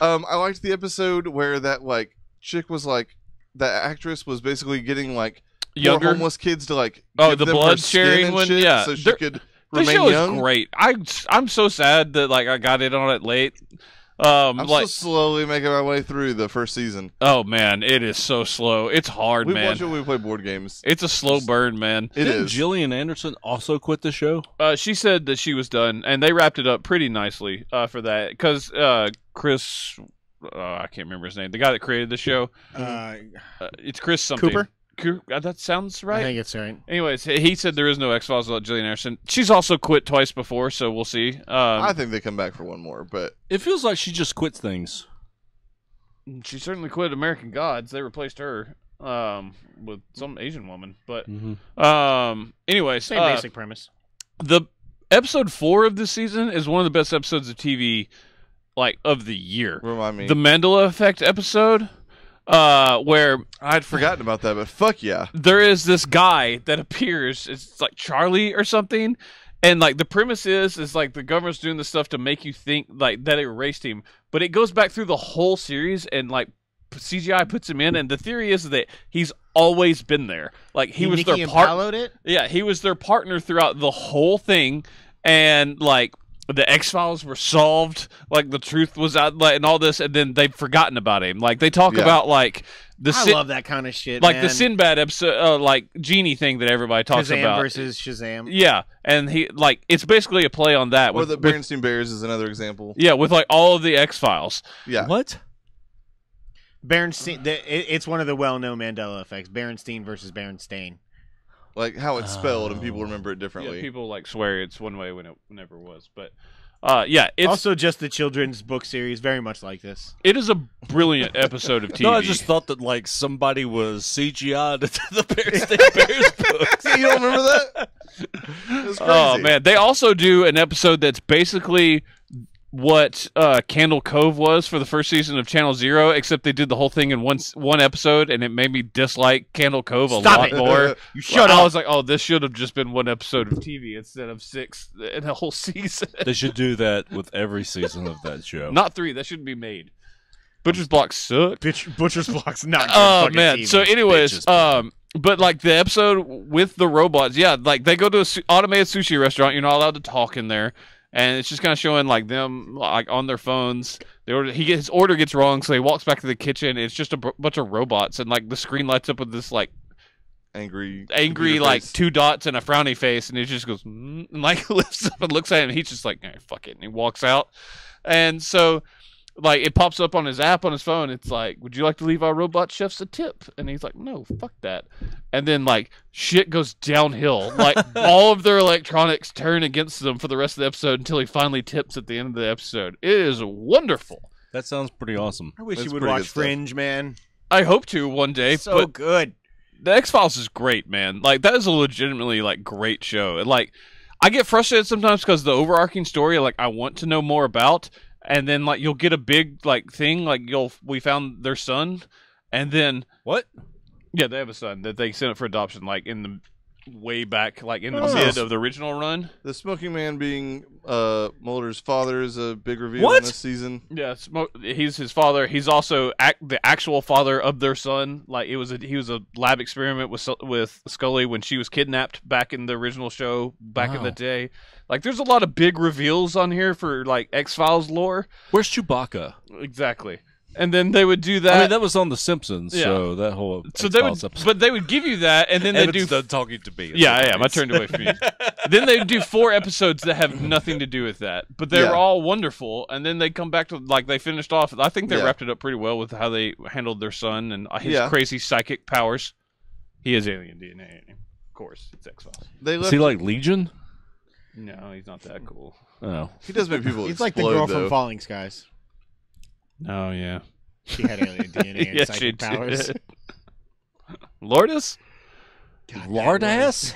I liked the episode where that like chick was like that actress was basically getting like Younger? homeless kids to like give The them her blood skin sharing and one. shit Yeah, so she They're- could the remain show young. is great. I'm so sad that like I got in on it late. I'm Like still slowly making my way through the first season. oh man, it is so slow. It's hard, We man. watch it when we play board games. It's a slow burn, man. It Didn't is. Gillian Anderson also quit the show? She said that she was done, and they wrapped it up pretty nicely for that because Chris, I can't remember his name, the guy that created the show. It's Chris something. Cooper? That sounds right. I think it's right. Anyways, he said there is no X-Files without Gillian Anderson. She's also quit twice before, so we'll see. I think they come back for one more, but It feels like she just quits things. She certainly quit American Gods. They replaced her with some Asian woman. But anyways, Same basic premise. the episode 4 of this season is one of the best episodes of TV like of the year. remind me. The Mandela Effect episode, where I'd forgotten about that, but fuck yeah. there is this guy that appears. It's like Charlie or something, and like the premise is like the government's doing this stuff to make you think like that it erased him, but it goes back through the whole series and like CGI puts him in, and the theory is that he's always been there. Like he was their partner. It? Yeah, he was their partner throughout the whole thing, and like the X-Files were solved, like the truth was out, like, and all this, and then they've forgotten about him. Like they talk Yeah. about like I love that kind of shit. like man. the Sinbad episode, like genie thing that everybody talks Shazam about. versus Shazam. Yeah, and he like it's basically a play on that. Or With, the Berenstain Bears is another example. yeah, with like all of the X-Files. Yeah. What? Berenstain. It's one of the well-known Mandela effects. Berenstain versus Berenstain. Like how it's spelled and people remember it differently. Yeah, people like swear it's one way when it never was, but yeah, it's Also, just the children's book series, very much like this. it is a brilliant episode of TV. No, I just thought that like somebody was CGI'd into the Berenstain Bears books. You don't remember that? That's crazy. Oh man, they also do an episode that's basically what Candle Cove was for the first season of Channel Zero, except they did the whole thing in one episode, and it made me dislike Candle Cove a Stop lot it. more. You shut I up. was like, oh, this should have just been one episode of TV instead of 6 in a whole season. They should do that with every season of that show. Not 3. That shouldn't be made. Butcher's Block sucked. Butcher's Block's not good. Oh fucking man. TV. So anyways, Bitches. but like the episode with the robots, yeah, like they go to a automated sushi restaurant. You're not allowed to talk in there, and it's just kind of showing like them like on their phones. They order, his order gets wrong, so he walks back to the kitchen. It's just a bunch of robots, and like the screen lights up with this like angry angry computer like face. 2 dots and a frowny face, and he just goes and like lifts up and looks at him. And he's just like, fuck it, and he walks out. And so like it pops up on his app on his phone. It's like, would you like to leave our robot chefs a tip? And he's like, no, fuck that. And then like shit goes downhill. Like all of their electronics turn against them for the rest of the episode until he finally tips at the end of the episode. It is wonderful. That sounds pretty awesome. I wish That's you would pretty watch good stuff. Fringe, man. I hope to one day, So but good. the X-Files is great, man. Like that is a legitimately like great show. And like I get frustrated sometimes because the overarching story, like I want to know more about, and then like you'll get a big like thing, like we found their son, and then What? yeah, they have a son that they sent up for adoption, like in the way back, like in the Oh. mid of the original run. The Smoking Man being Mulder's father is a big reveal What? in this season. Yeah, he's his father. He's also the actual father of their son. Like he was a lab experiment with Scully when she was kidnapped back in the original show back in Wow. the day. Like there's a lot of big reveals on here for like X-Files lore. Where's Chewbacca? Exactly. And then they would do that. I mean, that was on The Simpsons, Yeah. so that whole so they would, X-Files episode. but they would give you that, and then they do. Evan's done talking to me. Yeah, I am. I turned away from you. Then they do 4 episodes that have nothing to do with that, but they Yeah. were all wonderful. And then they come back to like they finished off. I think they Yeah. wrapped it up pretty well with how they handled their son and his Yeah. crazy psychic powers. He has alien DNA in him. Of course, it's X-Files. They Is left. he like Legion? No, he's not that cool. Oh. He does make people He's like the explode, girl though. from Falling Skies. Oh, yeah. She had alien DNA and Yeah, psychic she powers. did. Lourdes? God, Lardass?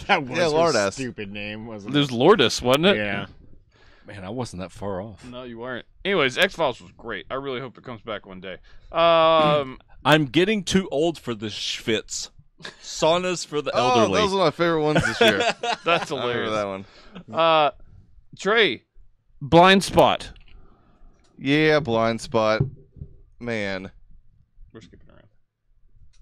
That was Yeah, her Lardass. stupid name, wasn't There's it? Lourdes, wasn't it? Yeah. Man, I wasn't that far off. No, you weren't. Anyways, X-Files was great. I really hope it comes back one day. I'm getting too old for the schwitz. Saunas for the Oh, elderly. that was one of my favorite ones this year. That's I remember hilarious. that one. Trey, Blind Spot. Yeah, Blind Spot. Man, We're skipping around.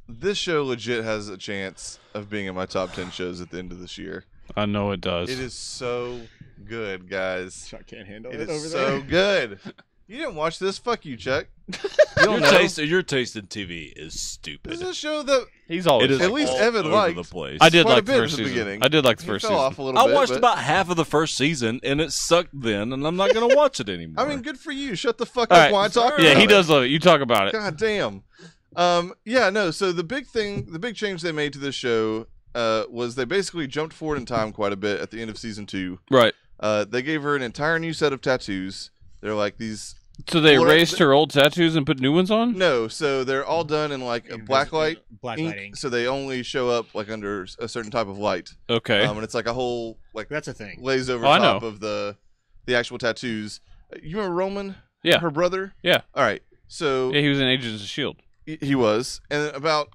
this show legit has a chance of being in my top 10 shows at the end of this year. I know it does. It is so good, guys. Chuck can't handle It it is over so there. good. You didn't watch this? Fuck you, Chuck. You Your don't know. taste in TV is stupid. This is a show that He's always It is At least all Evan over liked. the place. I did quite a like the bit first at the season. beginning. I did like the he first fell season. off a little I bit. watched but- about half of the first season, and it sucked then, and I'm not going to watch it anymore. I mean, good for you. Shut the fuck All up right. while I talk Yeah, about he it. does love it. You talk about it. God damn. Yeah, no. So the big change they made to this show was they basically jumped forward in time quite a bit at the end of season 2. Right. They gave her an entire new set of tattoos. They're like these. So they Well, erased her old tattoos and put new ones on? No, so they're all done in like a blacklight Blacklight ink, ink. so they only show up like under a certain type of light. Okay. And it's like a whole like That's a thing. glaze over Oh, I top know. of the actual tattoos. You remember Roman? Yeah. Her brother? Yeah. All right. So Yeah, he was in Agents of S.H.I.E.L.D. he was, and about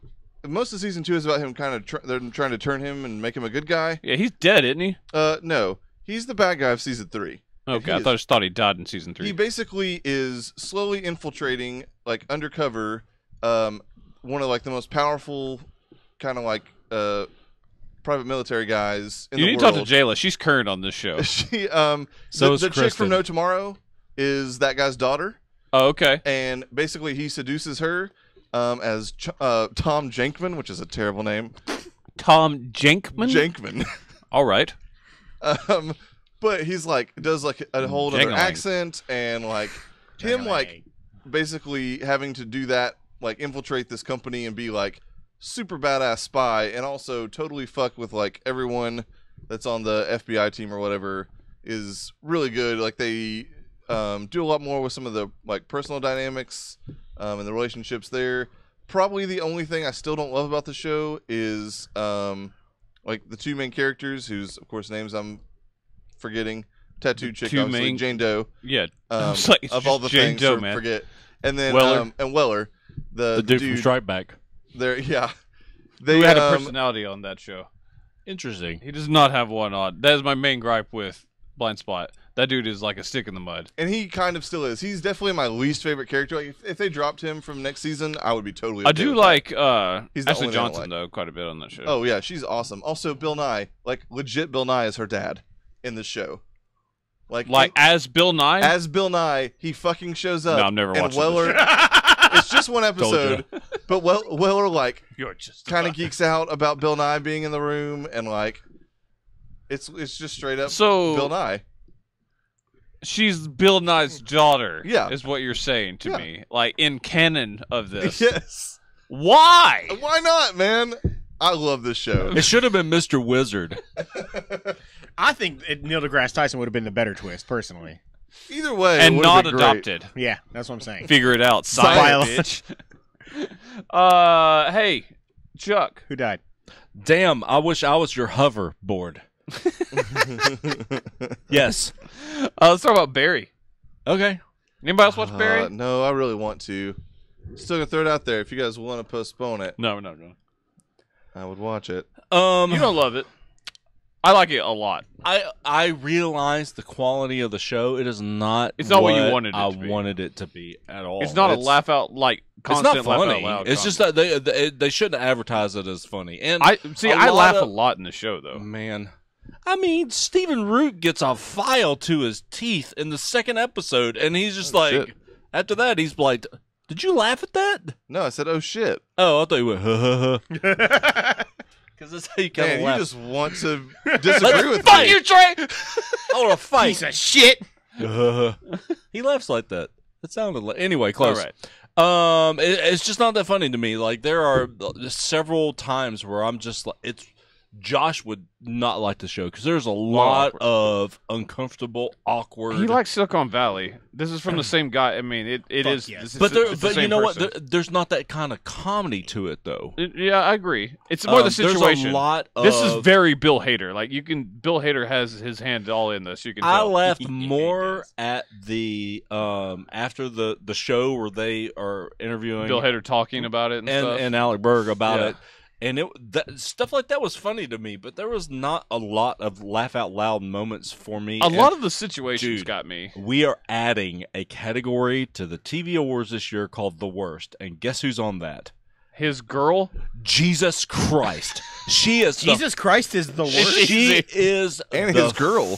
most of season 2 is about him kind of they're trying to turn him and make him a good guy. Yeah, he's dead, isn't he? No, he's the bad guy of season 3. Okay, He I is- just thought he died in season 3. He basically is slowly infiltrating, like undercover, one of like the most powerful kind of like private military guys in You the need to world. talk to Jayla. She's current on this show. She So the is chick Kristen. from No Tomorrow is that guy's daughter, Oh, okay. and basically he seduces her as Tom Jankman, which is a terrible name. Tom Jankman? Jankman. All right. But he's like does like a whole other Jangling. accent, and like him like basically having to do that, like infiltrate this company and be like super badass spy, and also totally fuck with like everyone that's on the FBI team or whatever, is really good. Like they do a lot more with some of the like personal dynamics and the relationships there. Probably the only thing I still don't love about the show is like the two main characters, whose of course names I'm forgetting. Tattooed chick, two obviously main- Jane Doe. Yeah. It's like, it's Of all the just Jane things, Doe, to man. forget. And then Weller. and Weller, the dude from Strike Back. They're yeah. They Who had a personality on that show. Interesting. He does not have one on. That is my main gripe with Blind Spot. That dude is like a stick in the mud. and he kind of still is. He's definitely my least favorite character. Like if they dropped him from next season, I would be totally. I okay do with like He's the Ashley only thing I don't Johnson like. though quite a bit on that show. that. Oh yeah, she's awesome. Also, Bill Nye, like legit, Bill Nye is her dad in this show. like as Bill Nye. as Bill Nye, he fucking shows up. No, I'm never and watching Weller. It's just one episode, but Weller like You're just kind of geeks out about Bill Nye being in the room, and like it's just straight up So- Bill Nye. She's Bill Nye's daughter. Yeah. is what you're saying to Yeah. me. Like in canon of this. Yes. Why? Why not, man? I love this show. It should have been Mr. Wizard. I think Neil deGrasse Tyson would have been the better twist, personally. Either way, it And would've not been great. adopted. Yeah, that's what I'm saying. Figure it out, Science. bitch. Hey, Chuck. Who died? Damn, I wish I was your hoverboard. Yes. Let's talk about Barry. Okay. Anybody else watch Barry? No, I really want to. Still gonna throw it out there. If you guys want to postpone it, No. I would watch it. You don't love it. I like it a lot. I realize the quality of the show. It is not. It's not what you wanted it I to be. wanted it to be at all. It's not a laugh out like constant It's not funny. laugh out loud. It's just content. that they shouldn't advertise it as funny. And I laugh of- a lot in the show though. Man, I mean, Stephen Root gets a file to his teeth in the second episode, and he's just like, shit. after that, he's like, "Did you laugh at that?" No, I said, oh shit. Oh, I thought you went, "Ha ha ha," because that's how you kind Man, of you laugh. just want to disagree with Fuck me. you, Trey. I want to fight. Piece of shit. He laughs like that. It sounded like anyway. Close. All right. It's just not that funny to me. Like there are several times where I'm just like, Josh would not like the show because there's a lot of uncomfortable, awkward. He likes Silicon Valley. This is from the same guy. I mean, it is. Yes. But you know what? There's not that kind of comedy to it, though. Yeah, I agree. It's more the situation. There's a lot of, this is very Bill Hader. Like Bill Hader has his hand all in this. You can. I tell. laughed more at the after the show where they are interviewing Bill Hader talking about it and stuff. and Alec Berg about it. And stuff like that was funny to me, but there was not a lot of laugh out loud moments for me. A lot of the situations got me. We are adding a category to the TV Awards this year called The Worst, and guess who's on that? His girl? Jesus Christ. She is Jesus Christ is the worst. She is and his girl.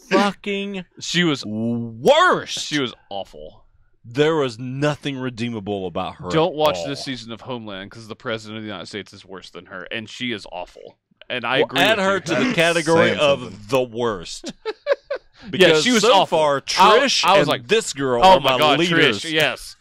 Fucking she was worst. She was awful. There was nothing redeemable about her. Don't watch this season of Homeland because the president of the United States is worse than her, and she is awful. And I agree. Add with her you. to the category of the worst. Because she was so awful. far, Trish I was and like, this girl oh are my my god, leaders. Trish, yes.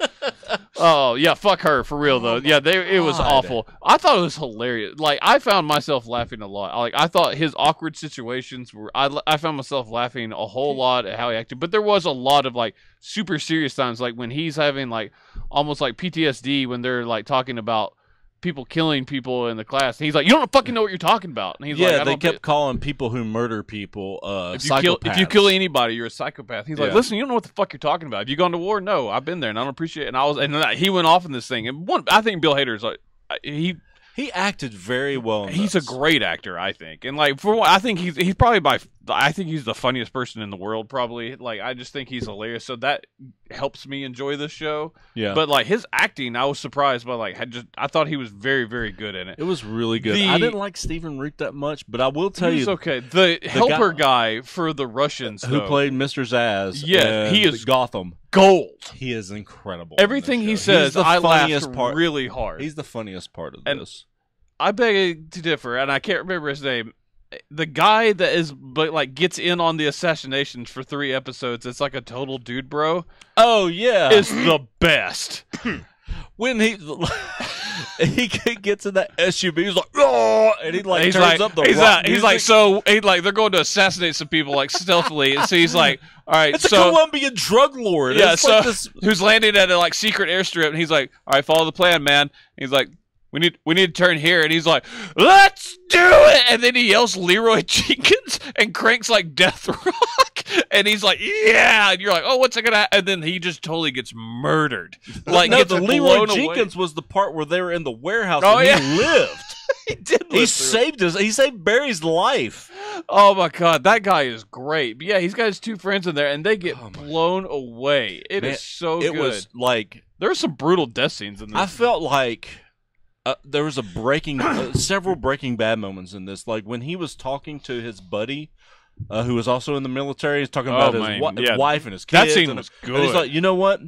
Oh yeah, fuck her for real though. Yeah, it was awful. I thought it was hilarious. Like I found myself laughing a lot. Like I thought his awkward situations were. I found myself laughing a whole lot at how he acted. But there was a lot of like super serious times, like when he's having like almost like PTSD when they're like talking about people killing people in the class. And he's like, you don't fucking know what you're talking about. And he's like, they kept calling people who murder people psychopaths. If you kill anybody, you're a psychopath. He's like, listen, you don't know what the fuck you're talking about. Have you gone to war? No, I've been there, and I don't appreciate it. And he went off in this thing. And I think Bill Hader's like, he acted very well. He's a great actor, I think. And like for what I think he's probably I think he's the funniest person in the world, probably. Like I just think he's hilarious. So that helps me enjoy this show. Yeah. But like his acting, I was surprised by. Like I thought he was very, very good in it. It was really good. I didn't like Stephen Root that much, but I will tell you, okay. The helper guy for the Russians who played Mr. Zaz. Yeah, he is Gotham. Gold. He is incredible. Everything he says, I laughed really hard. He's the funniest part of this. I beg to differ, and I can't remember his name. The guy that is, but like gets in on the assassinations for 3 episodes. It's like a total dude, bro. Oh yeah, is the best. When he gets in that SUV, he's like, oh, and he like turns up the rock he's like, so they're going to assassinate some people like stealthily, and so he's like, all right, it's a Colombian drug lord. Yeah, it's so like this... who's landing at a like secret airstrip, and he's like, all right, follow the plan, man. And he's like, we need to turn here, and he's like, let's do it, and then he yells Leroy Jenkins and cranks like Death Rock, and he's like, yeah, and you're like, oh, what's it gonna? And then he just totally gets murdered. Like, no, the Leroy Jenkins was the part where they were in the warehouse and he lived. He did. He saved Barry's life. Oh my god, that guy is great. But yeah, he's got his 2 friends in there, and they get blown away. It is so good. It was like there are some brutal death scenes in this. I felt like. There was several Breaking Bad moments in this. Like when he was talking to his buddy, who was also in the military, he's talking about his wife and his kids. That scene was good. And he's like, you know what?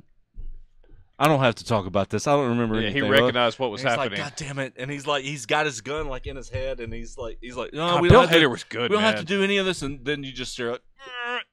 I don't have to talk about this. I don't remember anything. He recognized what was happening. Like, God damn it! And he's like, he's got his gun like in his head, and he's like, no, Bill Hader was good. We don't have to do any of this, and then you just stare,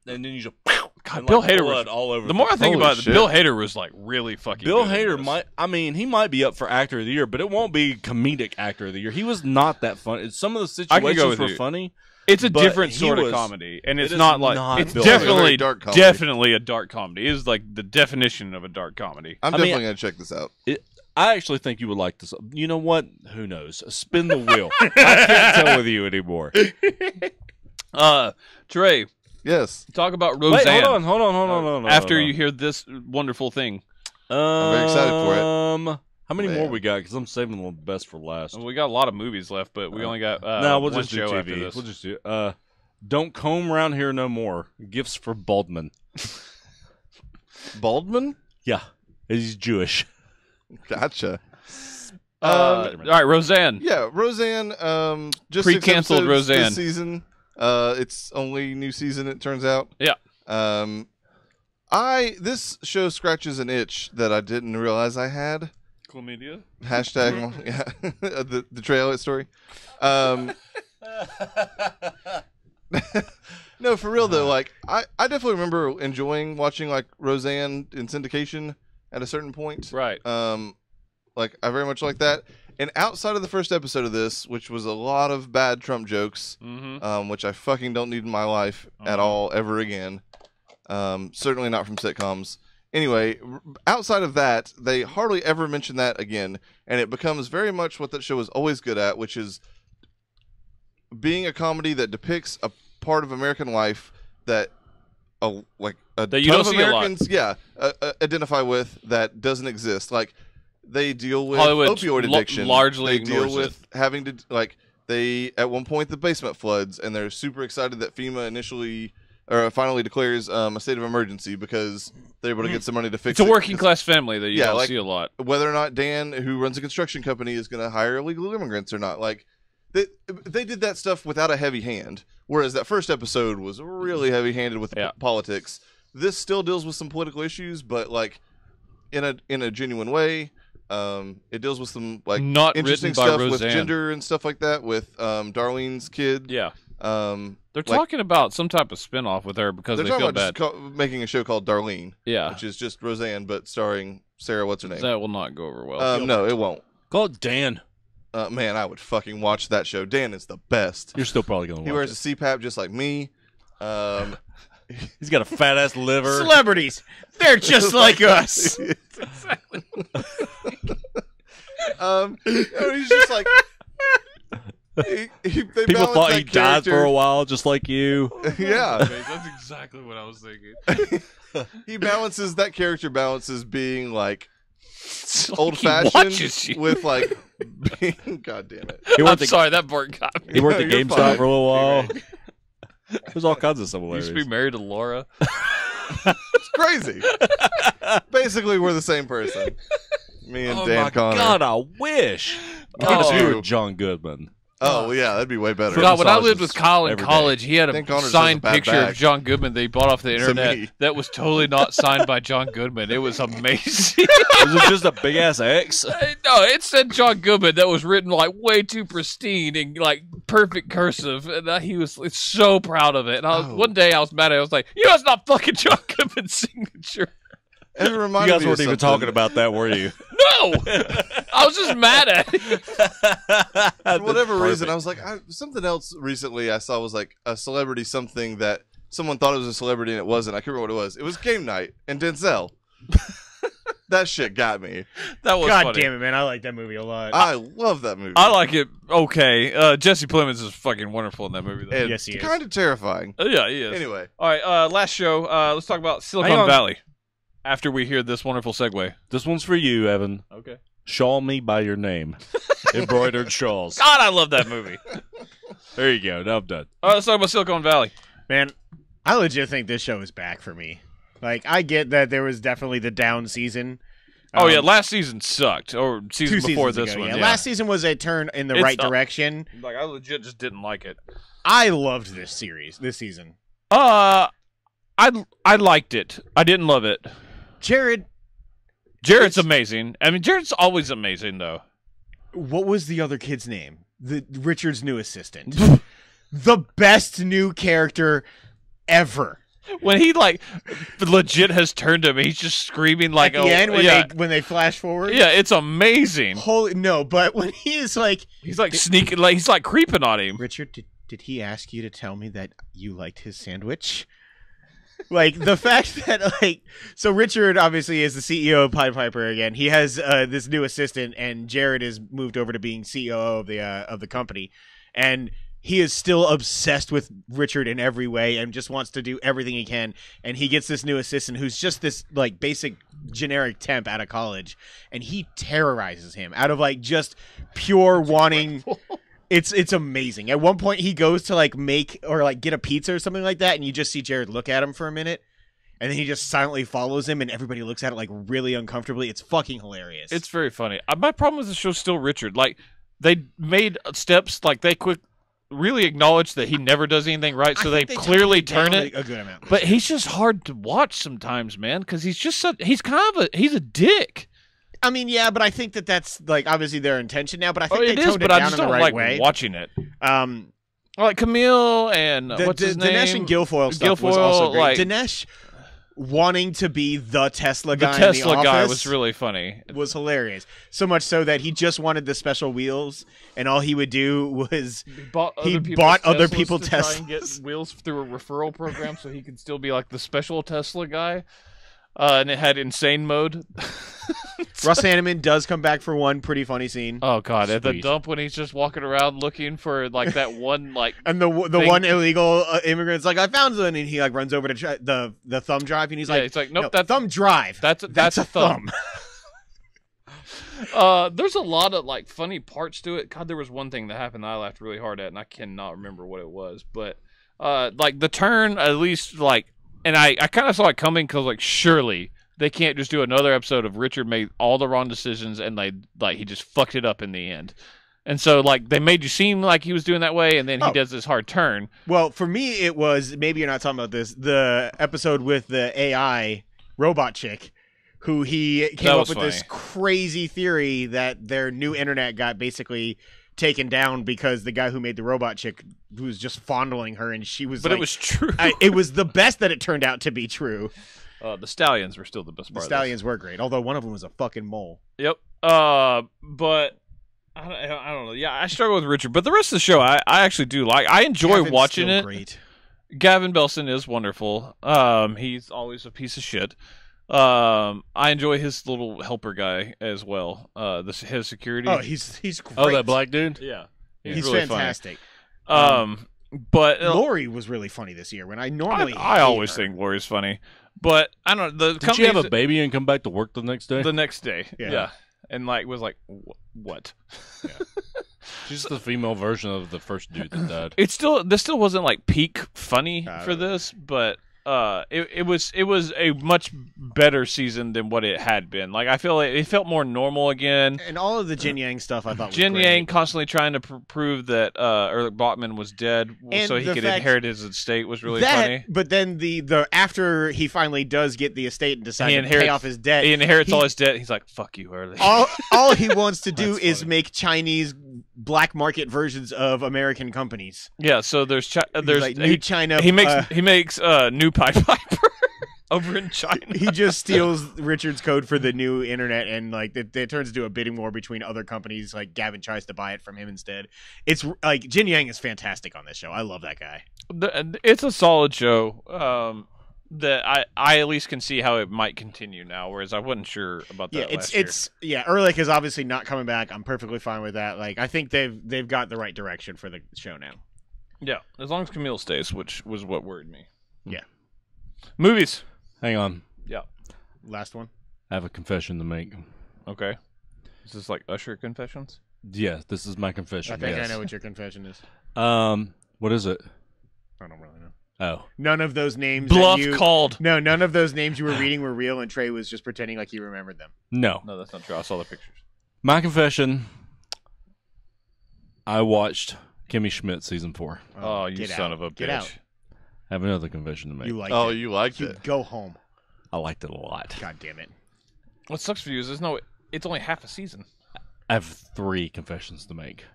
and then you just. God, Bill Hader was all over. The more I think about it, Bill Hader was like really fucking. Bill Hader he might be up for Actor of the Year, but it won't be Comedic Actor of the Year. He was not that funny. Some of the situations were funny. It's a different sort of comedy, and it's not like it's definitely definitely a dark comedy. It is like the definition of a dark comedy. I'm definitely gonna check this out. I actually think you would like this. You know what? Who knows? Spin the wheel. I can't tell with you anymore. Trey. Yes. Talk about Roseanne. Wait, hold on. After you hear this wonderful thing. I'm very excited for it. How many more we got? Because I'm saving the best for last. Well, we got a lot of movies left, but we only got we'll one just show do TV. after this. We'll just do Don't Comb Around Here No More. Gifts for Baldwin. Baldwin? Yeah. He's Jewish. Gotcha. All right, Roseanne. Yeah, Roseanne. Just pre-canceled Roseanne this season. It's only new season, it turns out. Yeah. This show scratches an itch that I didn't realize I had. Chlamydia. Hashtag the trail it story. No, for real though. Like I definitely remember enjoying watching like Roseanne in syndication. at a certain point. Right. Like I very much like that. And outside of the first episode of this, which was a lot of bad Trump jokes, which I fucking don't need in my life at all ever again. Certainly not from sitcoms. Anyway, outside of that, they hardly ever mention that again, and it becomes very much what that show is always good at, which is being a comedy that depicts a part of American life that a that you ton don't of see a lot. Americans, identify with that doesn't exist. Like they deal with Hollywood opioid addiction. largely they deal ignores with having to they at one point the basement floods, and they're super excited that FEMA finally declares a state of emergency because they're able to get some money to fix it. It's a working class family that you don't like, see a lot. Whether or not Dan, who runs a construction company, is going to hire illegal immigrants or not. Like, they did that stuff without a heavy hand, whereas that first episode was really heavy-handed with politics. This still deals with some political issues, but like in a genuine way. It deals with some like Not interesting written by stuff with Roseanne. gender and stuff like that with Darlene's kid. Yeah. They're Like, talking about some type of spinoff with her because they're they talking feel about bad. just making a show called Darlene, Yeah. which is just Roseanne but starring Sarah. What's her name? That will not go over well. No, it won't. Call it Dan. Man, I would fucking watch that show. Dan is the best. You're still probably going to He watch wears it. a CPAP just like me. He's got a fat-ass liver. Celebrities, they're just like us. He's just like they People balance thought that he died for character- a while, just like you. Yeah, That's exactly what I was thinking. he balances being like He old watches fashioned you. with like being. God damn it! He I'm worked, at, sorry, that part got me. he worked No, at you're GameStop fine. for a little while. There's all kinds of He similarities. used to be married to Laura. It's crazy. Basically, we're the same person. Me and Dan my Connor. God, I wish. Oh. God, you were John Goodman. Oh well, yeah, that'd be way better. God, when I massages lived with Kyle in every day. college, he had Dan a Connor just signed has a bad picture back. of John Goodman that he bought off the To internet me. that was totally not signed by John Goodman. It was amazing. Was it just a big ass X? No, it said John Goodman that was written like way too pristine and like perfect cursive, and he was so proud of it. And one day I was mad at it. I was like, "You know, it's not fucking John Goodman's signature." It You reminded guys me weren't of even something. talking about that, were you? No, I was just mad at it. For whatever reason, I was like, something else recently I saw was like a celebrity something that someone thought it was a celebrity and it wasn't. I can't remember what it was. It was Game Night and Denzel. That shit got me. That was God funny. damn it, man! I like that movie a lot. I love that movie. I like it. Okay, Jesse Plemons is fucking wonderful in that movie. Though. And Yes, he is. kind of terrifying. Yeah, he is. Anyway, All right, last show. Let's talk about Silicon Hang on. Valley. After we hear this wonderful segue. This one's for you, Evan. Okay. Shawl me by your name. Embroidered shawls. God, I love that movie. There you go. Now I'm done. All right, let's talk about Silicon Valley. Man, I legit think this show is back for me. Like, I get that there was definitely the down season. Oh yeah, last season sucked, or season 2 before seasons this ago, one. yeah. Yeah. Last season was a turn in the It's right up. direction. Like I legit just didn't like it. I loved this season. I liked it. I didn't love it. Jared's amazing. I mean, Jared's always amazing though. What was the other kid's name? Richard's new assistant. The best new character ever. When he like legit has turned him, he's just screaming like, At the end yeah, when they flash forward. yeah, it's amazing. Holy no! But when he is like, He's like sneaking, like he's like creeping on him. Richard, did he ask you to tell me that you liked his sandwich? Like the fact that so Richard obviously is the CEO of Pied Piper again. He has this new assistant, and Jared is moved over to being CEO of the company, and he is still obsessed with Richard in every way and just wants to do everything he can. And he gets this new assistant who's just this like basic generic temp out of college, and he terrorizes him out of like just pure wanting. It's amazing. At one point, he goes to like make or like get a pizza or something like that, and you just see Jared look at him for a minute, and then he just silently follows him, and everybody looks at it like really uncomfortably. It's fucking hilarious. It's very funny. My problem with the show is still Richard. Like they made steps, like they really acknowledge that he never does anything right, so they clearly turn it. a good amount. But he's just hard to watch sometimes, man, because he's just he's a dick. I mean, yeah, but I think that's like obviously their intention now. But I think it they is, toned but it I down just in the don't right like way. watching it. I I like Camille and what's his name? Dinesh and Guilfoyle stuff was Guilfoyle, also great. like- Dinesh wanting to be the Tesla guy. The Tesla in the guy office was really funny. was hilarious. So much so that he just wanted the special wheels, and all he would do was he bought other people's to try Teslas. and get wheels through a referral program, so he could still be like the special Tesla guy. And it had insane mode. Russ Hanneman does come back for one pretty funny scene. Oh god, at the Sweet. dump when he's just walking around looking for like that one like And the thing. one illegal immigrant's like, I found one, and he like runs over to the thumb drive, and he's like, it's like nope, no, that's thumb drive. that's a thumb. There's a lot of like funny parts to it. God, there was one thing that happened that I laughed really hard at, and I cannot remember what it was. But like the turn, at least like, and I kind of saw it coming because like surely they can't just do another episode of Richard made all the wrong decisions and he just fucked it up in the end. And so like they made you seem like he was doing that way, and then he does this hard turn. Well, for me, it was, maybe you're not talking about this, the episode with the AI robot chick, who he came up with this crazy theory that their new internet got basically taken down because the guy who made the robot chick was just fondling her, and she was. But it was true. It was the best that it turned out to be true. The stallions were still the best part. The stallions were great, although one of them was a fucking mole. Yep. But I don't know. Yeah, I struggle with Richard, but the rest of the show I actually do like. I enjoy Gavin's watching still it. Great. Gavin Belson is wonderful. He's always a piece of shit. I enjoy his little helper guy as well. His security. Oh, he's great. Oh, that black dude. Yeah, he's really fantastic. Funny. But Lori was really funny this year. When I normally I always her. think Lori's funny, but I don't know. Did she have a baby and come back to work the next day? The next day, Yeah. yeah. And like was like, what? Yeah. She's the female version of the first dude that died. This still wasn't like peak funny for this, but it was a much better season than what it had been. Like I feel like it felt more normal again. And all of the Jin Yang stuff I thought was Jin great. Yang constantly trying to prove that Erlich Bachman was dead, And so he the could fact inherit his estate was really funny. But then the after he finally does get the estate and decides to pay off his debt, He inherits all his debt. He's like, "Fuck you, Erlich." all he wants to do That's is funny. make Chinese black market versions of American companies. Yeah, so there's Like New China. he makes new Pied Piper over in China. He just steals Richard's code for the new internet, and like it turns into a bidding war between other companies. Like Gavin tries to buy it from him instead. It's like Jin Yang is fantastic on this show. I love that guy. It's a solid show. That I at least can see how it might continue now, whereas I wasn't sure about that. It's Erlich is obviously not coming back. I'm perfectly fine with that. Like I think they've got the right direction for the show now. Yeah, as long as Camille stays, which was what worried me. Yeah. Movies. Hang on. Yeah. Last one. I have a confession to make. Okay. Is this like Usher confessions? Yeah, this is my confession. I think yes. I know what your confession is. What is it? I don't really know. Oh. None of those names. Bluff called. No, none of those names you were reading were real, and Trey was just pretending like he remembered them. No. No, that's not true. I saw the pictures. My confession, I watched Kimmy Schmidt season 4. Oh, you get son out. of a bitch. Get out. I have another confession to make. You liked Oh, it. you liked You it. go home. I liked it a lot. God damn it. What sucks for you is it's only half a season. I have 3 confessions to make.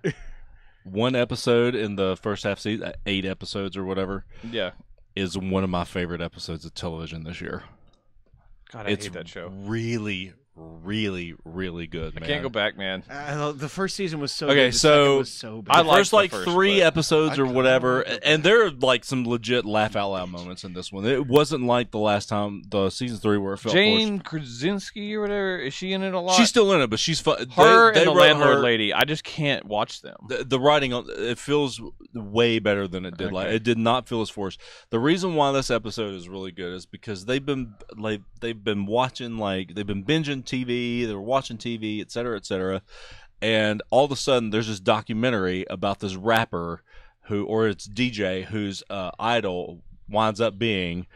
One episode in the first half season, 8 episodes or whatever, Yeah. is one of my favorite episodes of television this year. God, I It's hate that show. really, really, really good, man. I can't go back, man. The first season was so Okay, good. The so second was so bad. I The liked first the like first, 3 but episodes or I whatever, kinda and there are like some legit laugh out loud moments in this one. It wasn't like the last time, the season 3 where it felt Jane Krasinski or whatever, is she in it a lot? forced. She's still in it, but she's fun. her they and the wrote landlord her- lady. I just can't watch them. The writing on it feels way better than it did. Like Okay. it did not feel as forced. The reason why this episode is really good is because they've been watching, like they've been binging TV, they were watching TV, et cetera, and all of a sudden there's this documentary about this rapper or it's DJ whose idol winds up being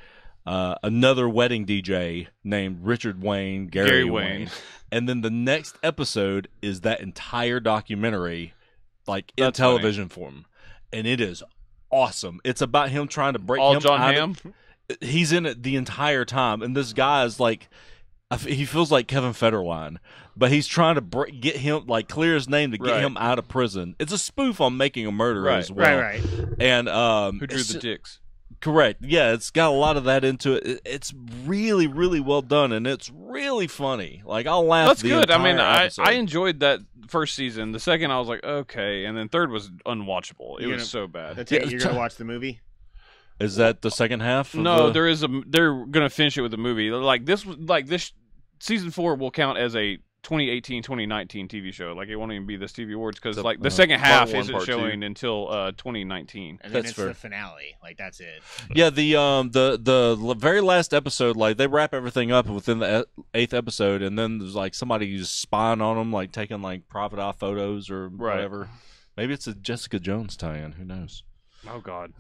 another wedding DJ named Richard Wayne, Gary Wayne. And then the next episode is that entire documentary, like in That's television form, and it is awesome. It's about him trying to break All him John out Hamm? He's in it the entire time, and this guy is like, he feels like Kevin Federline, but he's trying to get him, like, clear his name to get Right. him out of prison. It's a spoof on Making a Murderer Right, as well. Right. And Who drew the dicks? Correct. Yeah, it's got a lot of that into it. It's really, really well done, and it's really funny. Like, I'll laugh. That's the good. I mean, entire episode. I enjoyed that first season. The second, I was like, okay, and then third was unwatchable. It was so bad. That's it. You're gonna watch the movie? Is that the second half? No, they're gonna finish it with a movie. Like this season 4 will count as a 2018-2019 TV show. Like, it won't even be this TV Awards because like the second half one, isn't part showing until 2019. And then That's it's fair. the finale. Like, that's it. Yeah, the very last episode, like, they wrap everything up within the 8th episode, and then there's like somebody who's spying on them, like taking like private eye photos or whatever. Maybe it's a Jessica Jones tie-in. Who knows? Oh God,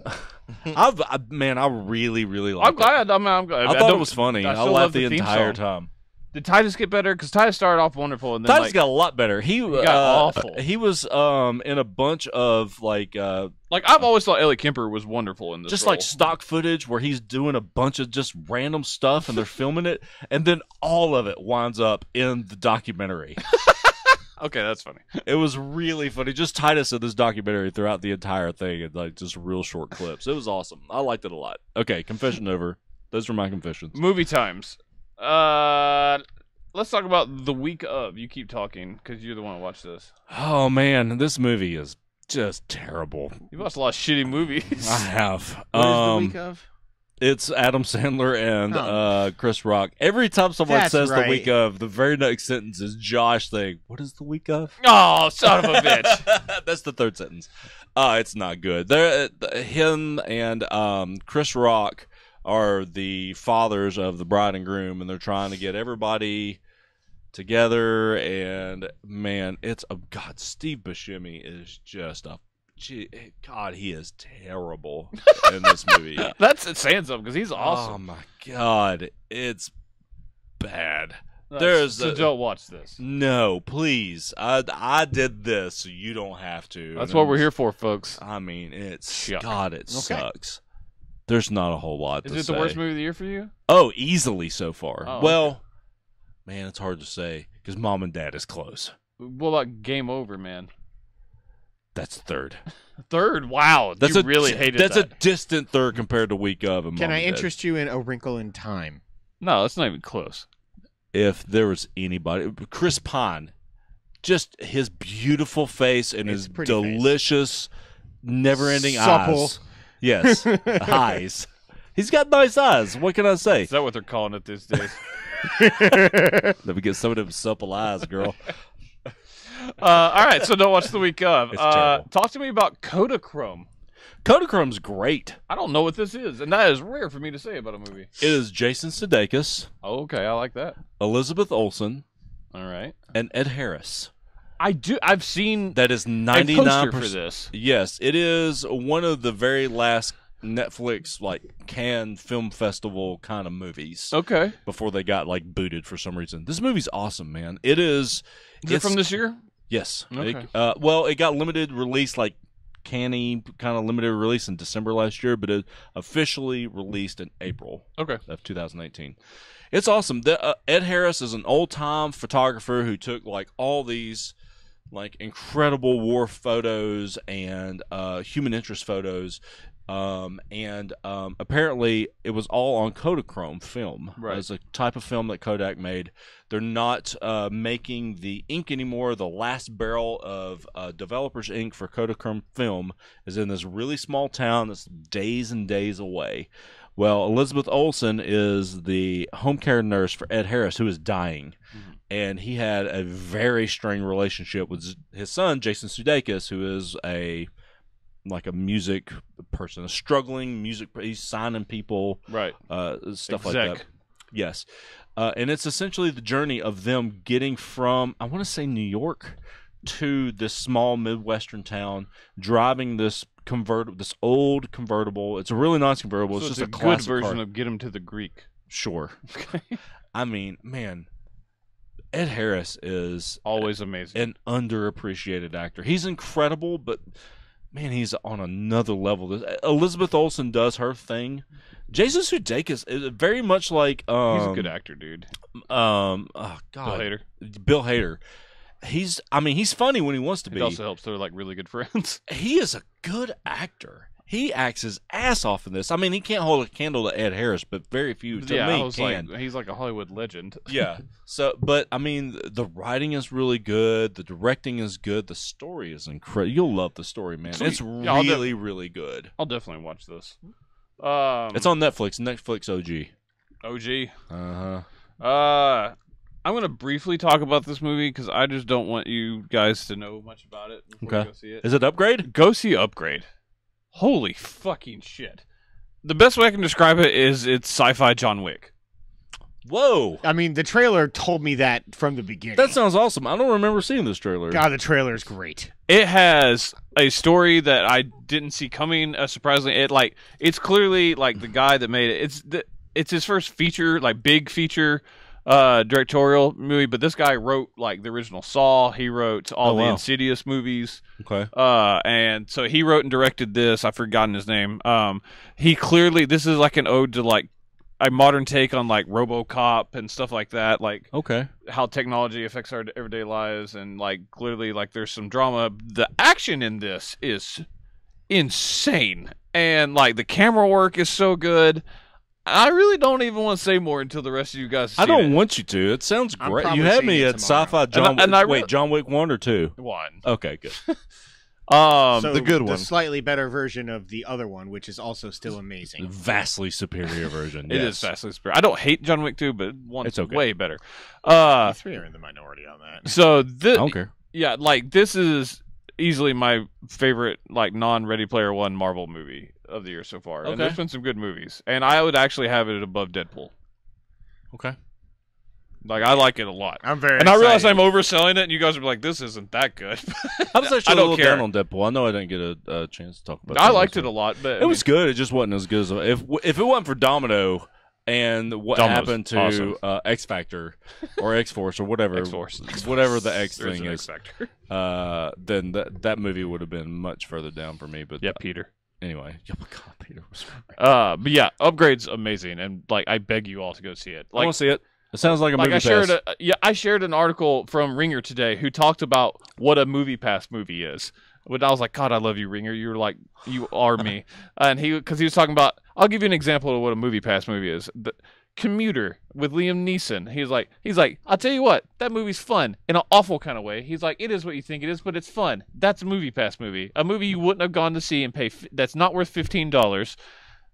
I really, really like. I'm glad. I'm glad. I thought it was funny. I still love laughed the theme entire song. time. Did Titus get better? Because Titus started off wonderful, and then Titus got a lot better. He got awful. He was in a bunch of like I've always thought Ellie Kemper was wonderful in this. just role. like stock footage where he's doing a bunch of just random stuff and they're filming it, and then all of it winds up in the documentary. Okay, that's funny. It was really funny. Just Titus in this documentary throughout the entire thing, and like just real short clips. It was awesome. I liked it a lot. Okay, confession over. Those were my confessions. Movie times. Let's talk about the week of. You keep talking because you're the one who watched this. Oh man, this movie is just terrible. You've watched a lot of shitty movies. I have. What is the week of? It's Adam Sandler and Chris Rock. Every time someone That's says right. the week of, the very next sentence is Josh saying, "What is the week of?" Oh, son of a bitch! That's the third sentence. It's not good. Him and Chris Rock are the fathers of the bride and groom, and they're trying to get everybody together. And man, God. Steve Buscemi is just God, he is terrible in this movie. That's saying something because he's awesome. Oh my God, it's bad. So don't watch this. No, please. I did this, so you don't have to. That's what we're here for, folks. I mean, it's Yuck. God, it sucks. There's not a whole lot. Is to it say. the worst movie of the year for you? Oh, easily so far. Oh, well, okay. man, it's hard to say because Mom and Dad is close. What about Game Over, man? That's third. Third? Wow, you really hated that's that. a distant third compared to Week of. And Can Mom I and Dad. interest you in A Wrinkle in Time? No, that's not even close. If there was anybody, Chris Pine, just his beautiful face and It's his a pretty delicious, never-ending Supple. eyes. Yes, eyes. He's got nice eyes. What can I say? Is that what they're calling it these days? Let me get some of them supple eyes, girl. All right, so don't watch the week of. It's terrible. Talk to me about Kodachrome's Kodachrome's great. I don't know what this is, and that is rare for me to say about a movie. It is Jason Sudeikis, Oh, okay, I like that. Elizabeth Olsen, All right, and Ed Harris. I've seen That is a 99% poster for this. Yes, it is one of the very last Netflix like Cannes Film Festival kind of movies Okay, before they got like booted for some reason. This movie's awesome, man. It is. is it from this year? Yes. Okay. It got limited release, like canny kind of limited release in December last year, but it officially released in April Okay, of 2018. It's awesome. Ed Harris is an old-time photographer who took like all these like incredible war photos and human interest photos. Apparently it was all on Kodachrome film. Right. It's a type of film that Kodak made. They're not making the ink anymore. The last barrel of developers ink for Kodachrome film is in this really small town that's days and days away. Well, Elizabeth Olsen is the home care nurse for Ed Harris, who is dying. Mm-hmm. And he had a very strained relationship with his son, Jason Sudeikis, who is a music person, a struggling music. He's signing people, right. stuff like Exec. that. Yes, and it's essentially the journey of them getting from, I want to say, New York to this small Midwestern town, driving this old convertible. It's a really nice convertible. So it's it's just a a good classic version car. of Get Him to the Greek. Sure. Okay. I mean, man, Ed Harris is Always amazing. an underappreciated actor. He's incredible, but man, he's on another level. Elizabeth Olsen does her thing. Jason Sudeikis is very much like He's a good actor, dude. oh God, Bill Hader. Bill Hader. He's funny when he wants to It be. also helps they're like really good friends. He is a good actor. he acts his ass off in this. I mean, he can't hold a candle to Ed Harris, but very few to me can. Like, he's like a Hollywood legend. Yeah. So, but I mean, the writing is really good. The directing is good. The story is incredible. You'll love the story, man. It's really, really good. I'll definitely watch this. It's on Netflix. Netflix OG. OG. I'm gonna briefly talk about this movie because I just don't want you guys to know much about it before you go see it. Is it Upgrade? Go see Upgrade. Holy fucking shit! The best way I can describe it is it's sci-fi John Wick. Whoa! I mean, the trailer told me that from the beginning. That sounds awesome. I don't remember seeing this trailer. God, the trailer is great. It has a story that I didn't see coming. Surprisingly, it's clearly like the guy that made it. It's his first feature, like big feature. Directorial movie, but this guy wrote like the original Saw. He wrote all the Insidious movies. Okay. And so he wrote and directed this. I've forgotten his name. He clearly, this is like an ode to like a modern take on like RoboCop and stuff like that. Like how technology affects our everyday lives, and like clearly like there's some drama. The action in this is insane, and like the camera work is so good. I really don't even want to say more until the rest of you guys see I don't it. want you to. It sounds great. probably You had seeing me it at tomorrow. sci-fi John Wick. Wait, John Wick 1 or 2? One. Okay, good. So the good one. The slightly better version of the other one, which is also still amazing. Vastly superior version. It is vastly superior. I don't hate John Wick 2, but one's It's okay. way better. The three are in the minority on that. So I don't care. yeah, like this is easily my favorite like non-Ready Player One Marvel movie of the year so far. And there's been some good movies, and I would actually have it above Deadpool. Okay. Like I like it a lot. I'm very And I realize excited. I'm overselling it, and you guys are like, "This isn't that good." I was actually I a don't little care. down on Deadpool. I know I didn't get a chance to talk about it. I liked it a lot, but It was good. It just wasn't as good as if it wasn't for Domino and what Domino's happened to awesome. X Factor or X Force or whatever, X-Force. whatever the X There's thing an is. X-Factor. Then that movie would have been much further down for me. But Yeah, Peter. anyway, oh my God, Peter was. But yeah, Upgrade's amazing, and like I beg you all to go see it. I want to see it. It sounds like a movie I shared pass. I shared an article from Ringer today who talked about what a movie pass movie is. But I was like, God, I love you, Ringer. You were like, you are me. And because he was talking about, I'll give you an example of what a movie pass movie is. The Commuter with Liam Neeson. He's like, I'll tell you what, that movie's fun in an awful kind of way. He's like, it is what you think it is, but it's fun. That's a movie pass movie. A movie you wouldn't have gone to see and pay. That's not worth $15.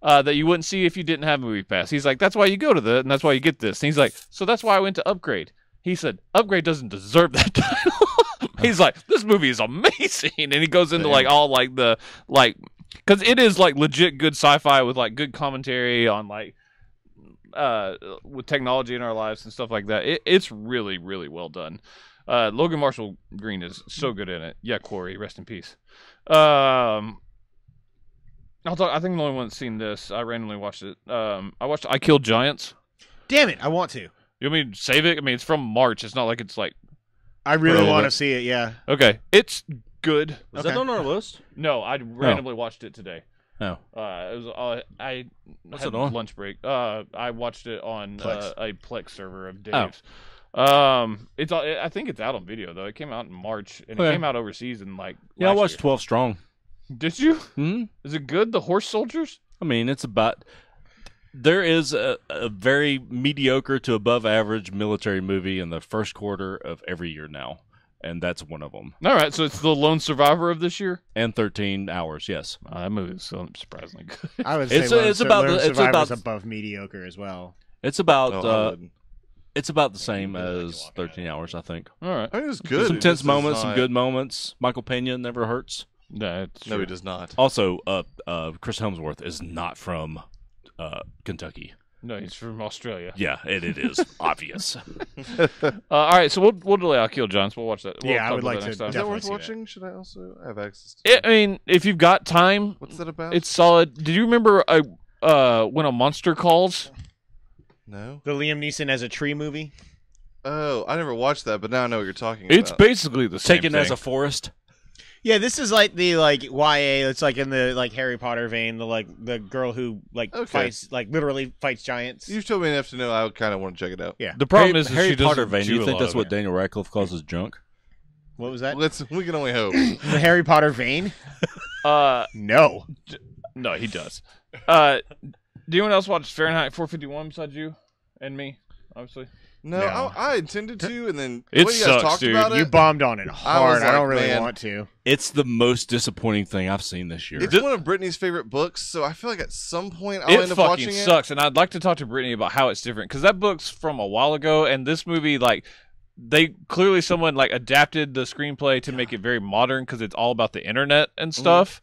That you wouldn't see if you didn't have Movie Pass. He's like, that's why you go to and that's why you get this. And he's like, so that's why I went to Upgrade. He said, Upgrade doesn't deserve that title. He's like, this movie is amazing. And he goes into like all like the, like, because it is like legit good sci-fi with like good commentary on like, with technology in our lives and stuff like that. It's really, really well done. Logan Marshall Green is so good in it. Yeah, Corey, rest in peace. I think the only one that's seen this, I randomly watched it. I watched I Killed Giants. Damn it, I want to. You want me to save it? I mean, it's from March. It's not like it's like... I really Bro, want but- to see it, yeah. Okay, it's good. Was that on our list? No, I randomly watched it today. Oh. It was I What's had it on? lunch break. I watched it on Plex. a Plex server of Oh. Dave's. I think it's out on video though. It came out in March, and Okay. it came out overseas in like. Yeah, I last watched year. 12 Strong. Did you? Hmm. Is it good? The Horse Soldiers? I mean, it's about. There is a very mediocre to above average military movie in the first quarter of every year now, and that's one of them. All right, so it's the Lone Survivor of this year. And 13 Hours, yes. That movie is so surprisingly good. I would say It's about the- it's Survivor's about- above mediocre as well. It's about Oh, I wouldn't. it's about the same really like to as walk 13 Hours, I think. All right. I mean, it's There's good. some It tense just is moments, some not- good moments. Michael Pena never hurts. Yeah, it's No, true. he does not. Also, Chris Helmsworth is not from Kentucky. No, he's from Australia. Yeah, it is obvious. All right, so we'll delay I'll Kill Giants. We'll watch that. We'll Yeah, I talk would about like that to next time. Is that definitely worth see that. watching? Should I also have access to? I mean, if you've got time, What's that about? it's solid. Did you remember when a monster calls? No. The Liam Neeson as a tree movie? Oh, I never watched that, but now I know what you're talking It's about. basically the same Taken thing. as a forest. Yeah, this is like the YA. It's like in the Harry Potter vein. The girl who Okay. fights literally fights giants. You've told me enough to know I kind of want to check it out. Yeah. The problem Harry, is that Harry she doesn't Potter vein. do You a think lot that's of what it. Daniel Radcliffe calls his junk? What was that? We can only hope. The Harry Potter vein? Uh, No. No, he does. Do anyone else watch Fahrenheit 451 besides you and me? Obviously. No, No. I intended to, and then It the way you guys sucks, talked dude. about it, You bombed on it hard. I like, don't really man, want to. It's the most disappointing thing I've seen this year. it's one of Brittany's favorite books, so I feel like at some point I'll It end up fucking watching sucks, and I'd like to talk to Brittany about how it's different because that book's from a while ago, and this movie, like, they clearly someone like adapted the screenplay to make it very modern because it's all about the internet and stuff,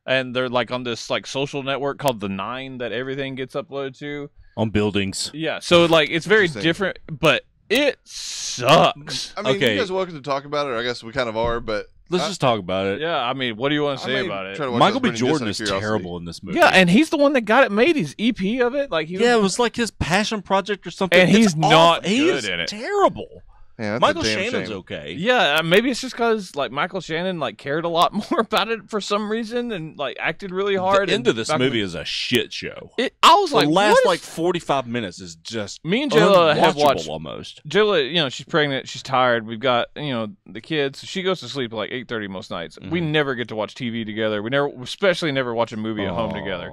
and they're like on this like social network called the Nine that everything gets uploaded to. On buildings. Yeah, so like it's very Interesting. different, but it sucks. I mean, Okay. you guys are welcome to talk about it, or I guess we kind of are, but Let's just talk about it. Yeah, I mean, what do you want to I say may about it? try to watch Michael B. this Brittany, just Jordan out is of curiosity. terrible in this movie. Yeah, and he's the one that got it made. He's EP of it. Like he Yeah, it was like his passion project or something. And It's he's not awful. He good is in it. terrible. Yeah, that's Michael a damn Shannon's shame. okay. Yeah, maybe it's just because like Michael Shannon like cared a lot more about it for some reason and like acted really hard. The end of this back movie is a shit show. I was The like, last what like if- 45 minutes is just me and Jayla have unwatchable watched. almost. Jayla, you know, she's pregnant. She's tired. We've got the kids. She goes to sleep at like 8:30 most nights. We never get to watch TV together. We never, especially never watch a movie at home together.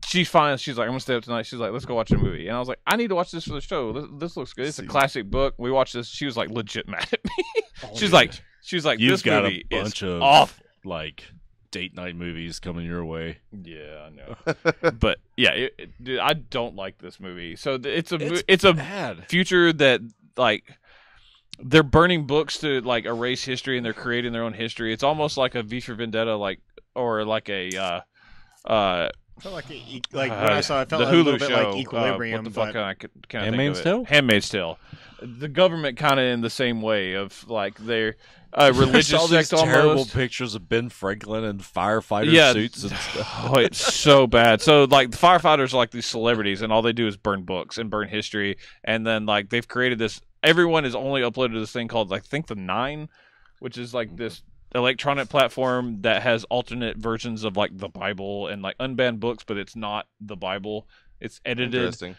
She's fine. She's like, I'm gonna stay up tonight. She's like, let's go watch a movie. And I was like, I need to watch this for the show. This looks good. It's a classic book. We watched this. She was like legit mad at me. She's like, You've this got movie a bunch is of awful. like date night movies coming your way. Yeah, I know. But yeah, dude, I don't like this movie. So it's a bad. future that like they're burning books to like erase history and they're creating their own history. It's almost like a V for Vendetta, or like a I felt like when I saw it, it felt the like a little Hulu bit show. like Equilibrium. What the fuck but can I Handmaid's think of it? Tale? Handmaid's Tale. The government kind of in the same way of like they're There's religious all these sect terrible almost. pictures of Ben Franklin and firefighter Yeah. suits and stuff. Oh, it's so bad. So like the firefighters are like these celebrities, and all they do is burn books and burn history. And then like they've created this. Everyone is only uploaded to this thing called I think the Nine, which is like this electronic platform that has alternate versions of like the Bible and like unbanned books, but it's not the Bible. It's edited. Interesting.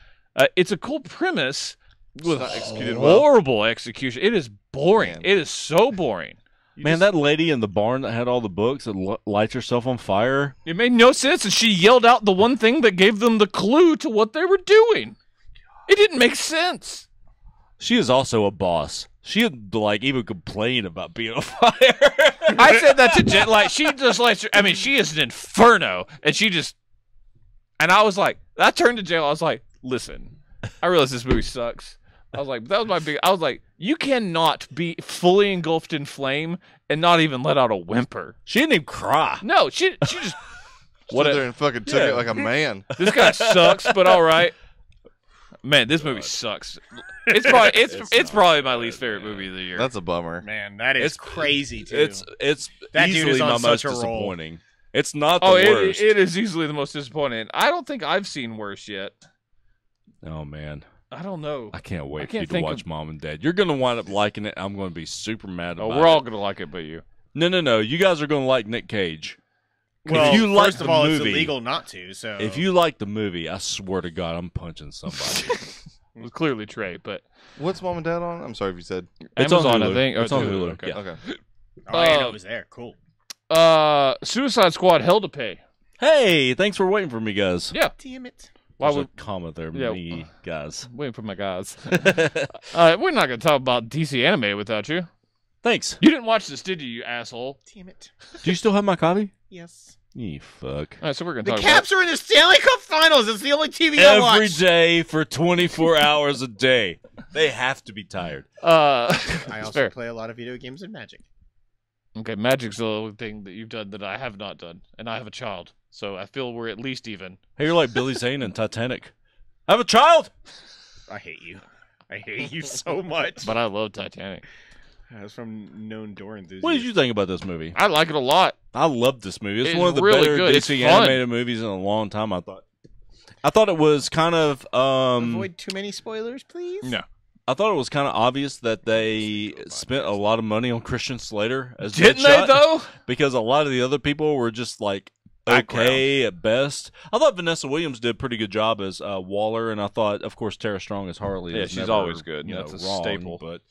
It's a cool premise with not executed well. horrible execution. It is boring. Man. It is so boring. Man, that lady in the barn that had all the books that lights herself on fire. It made no sense, and she yelled out the one thing that gave them the clue to what they were doing. It didn't make sense. She is also a boss. She had like even complain about being on fire. I said that to Jen. Like she just like, I mean, she is an inferno, and she just. And I was like, I turned to Jayla. I was like, listen, I realize this movie sucks. I was like, that was my big. I was like, you cannot be fully engulfed in flame and not even let out a whimper. She didn't even cry. No, she just. What What there and fucking took it like a man. This guy sucks, but all right. Man, this movie sucks. It's probably it's probably my least favorite movie of the year. That's a bummer. man, that is It's- crazy too. It's That dude easily is on my most such a roll. disappointing. It's not the Oh, worst. it is easily the most disappointing. I don't think I've seen worse yet. Oh man, I don't know. I can't wait I for can't you to think watch of- Mom and Dad. You're gonna wind up liking it. I'm gonna be super mad Oh, about we're all it. gonna like it, but you. No. You guys are gonna like Nick Cage. well, if you like first of the all, movie- it's illegal not to. So If you like the movie, I swear to God, I'm punching somebody. It was clearly Trey, but What's Mom and Dad on? I'm sorry if you said. It's on Amazon, I Hulu. think. It's Oh, on Hulu. Okay. Yeah. Okay. oh, I didn't know it was there. Cool. Suicide Squad, Hell to Pay. Hey, thanks for waiting for me, guys. Yeah. Damn it. Why There's would a comma there, Yeah. me, guys. waiting for my guys? We're not gonna talk about DC anime without you. Thanks. You didn't watch this, did you, you asshole? Damn it. Do you still have my copy? Yes. You fuck. All right, so we're gonna The talk Caps are in the Stanley Cup Finals. It's the only TV I Every watch. day for 24 hours a day. They have to be tired. about. I It's also fair. play a lot of video games and Magic. Okay, Magic's the only thing that you've done that I have not done, and I have a child, so I feel we're at least even. Hey, you're like Billy Zane in Titanic. I have a child. I hate you. I hate you so much. But I love Titanic. That's from known door enthusiast. What did you think about this movie? I like it a lot. I loved this movie. It's It's one of the really better good. It's DC fun. animated movies in a long time. I thought it was kind of Avoid too many spoilers, please. No. I thought it was kind of obvious that they spent a lot of money on Christian Slater as Didn't Deadshot, they though? because a lot of the other people were just like okay at best. I thought Vanessa Williams did a pretty good job as Waller, and I thought, of course, Tara Strong as Harley. Yeah, is she's never, always good. You know, That's a wrong, staple. But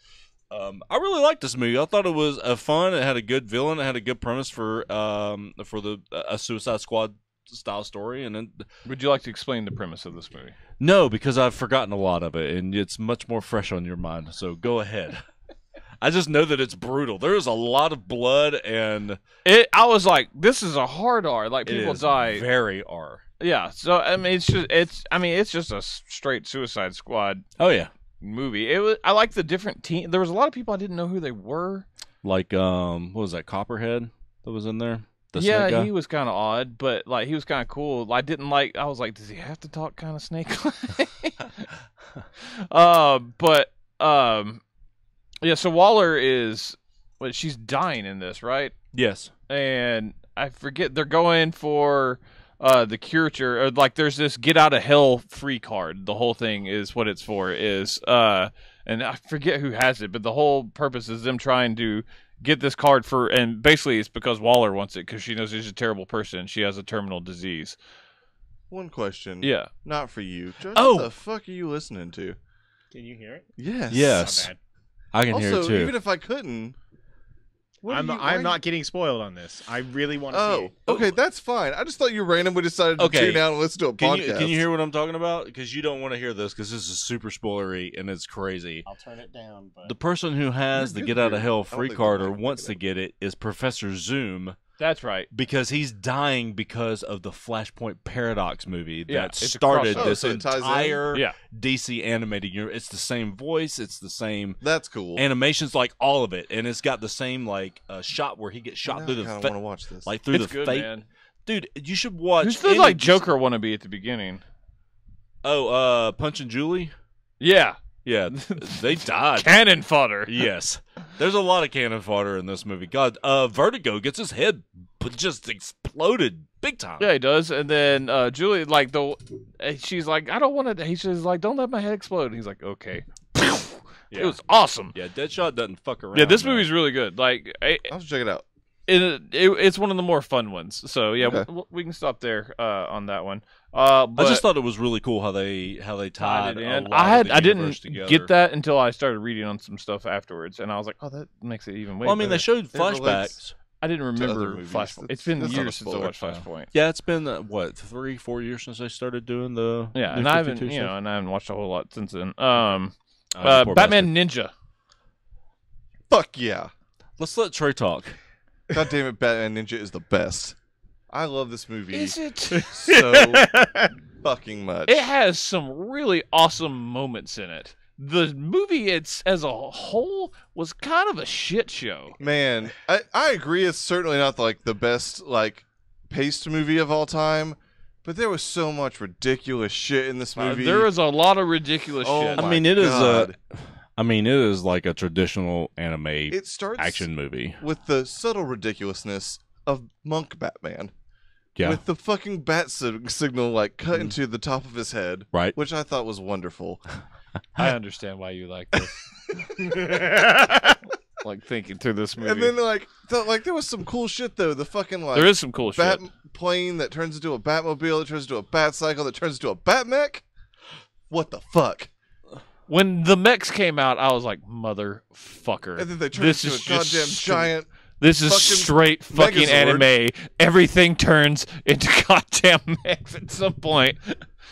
I really liked this movie. I thought it was fun. It had a good villain. It had a good premise for the a Suicide Squad style story. And then, Would you like to explain the premise of this movie? no, because I've forgotten a lot of it, and it's much more fresh on your mind. So go ahead. I just know that it's brutal. There is a lot of blood, and I was like, this is a hard R. Like, people die. Very R. Yeah. So I mean, it's just a straight Suicide Squad Oh yeah. movie. I like the different team. There was a lot of people I didn't know who they were. Like what was that, Copperhead that was in there? The snake guy? He was kind of odd, but like he was kind of cool. I was like, does he have to talk kind of snake? Yeah. So Waller she's dying in this, right? Yes. And I forget they're going for the curature, or like there's this get out of hell free card. The whole thing is what it's for and I forget who has it, but the whole purpose is them trying to get this card and basically it's because Waller wants it because she knows she's a terrible person. She has a terminal disease. One question. Yeah. Not for you. Judge, Oh! What the fuck are you listening to? Can you hear it? Yes. Yes. Not bad. I can hear it Also, too. even if I couldn't, I'm not getting spoiled on this. I really want to see it. Okay, that's fine. I just thought you randomly decided to tune out and listen to a podcast. Can you hear what I'm talking about? Because you don't want to hear this, because this is super spoilery and it's crazy. I'll turn it down. But The person who has the You're Get good Out of here. Hell I don't free think card they or might wants pick to get it is Professor Zoom, That's right. because he's dying because of the Flashpoint Paradox movie Yeah, that it's a started crossover. this So it ties in? entire Yeah. DC animated universe. It's the same voice, it's the same That's cool. animations, like all of it, and it's got the same like shot where he gets shot Now through I the kinda fa- want to watch this. like through It's the good, face. man. Dude, you should watch. Who's the any like of these- Joker wannabe at the beginning? Punch and Julie. Yeah. Yeah, they died. Cannon fodder. Yes, there's a lot of cannon fodder in this movie. God, Vertigo gets his head just exploded big time. Yeah, he does. And then Julie, like she's like, I don't want to. He's just like, don't let my head explode. And he's like, okay. Yeah. It was awesome. Yeah, Deadshot doesn't fuck around. Yeah, this man. movie's really good. Like, I'll have to check it out. it's one of the more fun ones. So yeah, Okay. we can stop there on that one. I But just thought it was really cool how they tied tied it a in. lot of the I didn't universe together. get that until I started reading on some stuff afterwards, and I was like, oh, that makes it even way Well, I mean, better. they showed It relates- flashbacks. I didn't other remember movies. Flashpoint. That's- It's been that's not a years since I watched spoiler. Flashpoint. Yeah, it's been what 3-4 years since they started doing the Yeah, New and I haven't, 52 stuff. and I haven't watched a whole lot since then. Poor Batman bastard. Ninja. Fuck yeah. Let's let Trey talk. God damn it, Batman Ninja is the best. I love this movie Is it? so fucking much. It has some really awesome moments in it. The movie, as a whole, was kind of a shit show. Man, I agree. It's certainly not like the best like paced movie of all time, but there was so much ridiculous shit in this movie. There was a lot of ridiculous Oh shit. my I mean, it is God. it is like a traditional anime It starts action movie. with the subtle ridiculousness of Monk Batman. Yeah, With the fucking bat signal like cut into the top of his head, right. which I thought was wonderful. I understand why you like this. Like thinking through this movie. And then like there was some cool shit though. The fucking like there is some cool bat shit. plane that turns into a Batmobile, that turns into a bat cycle, that turns into a Batmech. What the fuck? When the mechs came out, I was like, motherfucker. And then they turn This into a is goddamn just giant. This is fucking straight fucking Megazord. anime. Everything turns into goddamn mechs at some point.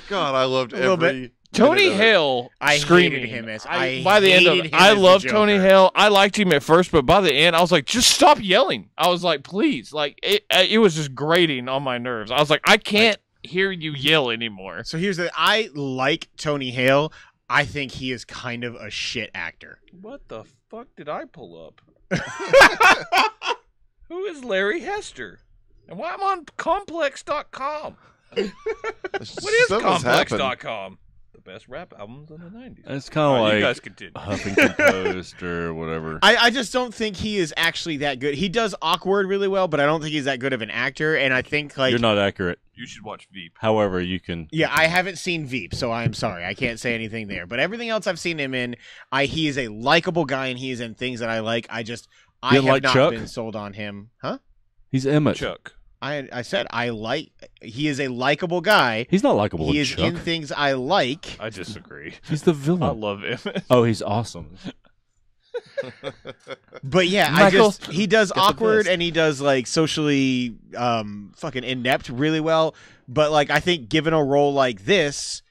God, I loved A little every. Tony minute of it. Hale I screaming. hated him as by the end of hated it, him I as the love Tony Joker. Hale. I liked him at first, but by the end, I was like, just stop yelling. I was like, please, like it was just grating on my nerves. I was like, I can't hear you yell anymore. So here's I like Tony Hale. I think he is kind of a shit actor. What the fuck did I pull up? Who is Larry Hester? And why I'm on complex.com? What is Something's happened. complex.com? The best rap albums in the 90s. It's kind of All right, you like guys continue. Huffington Post or whatever. I just don't think he is actually that good. He does awkward really well, but I don't think he's that good of an actor. And I think like You're not accurate. You should watch Veep. However, you can. yeah, I haven't seen Veep, so I'm sorry. I can't say anything there. But everything else I've seen him in, he is a likable guy and he is in things that I like. I have like not Chuck? been sold on him. Huh? He's Emmett. Chuck. I said he is a likable guy. He's not likable. He as is Chuck. in things I like. I disagree. He's the I villain. love him. Oh, he's awesome. But yeah, Michael, he does the awkward best. and he does like socially fucking inept really well. But like I think given a role like this,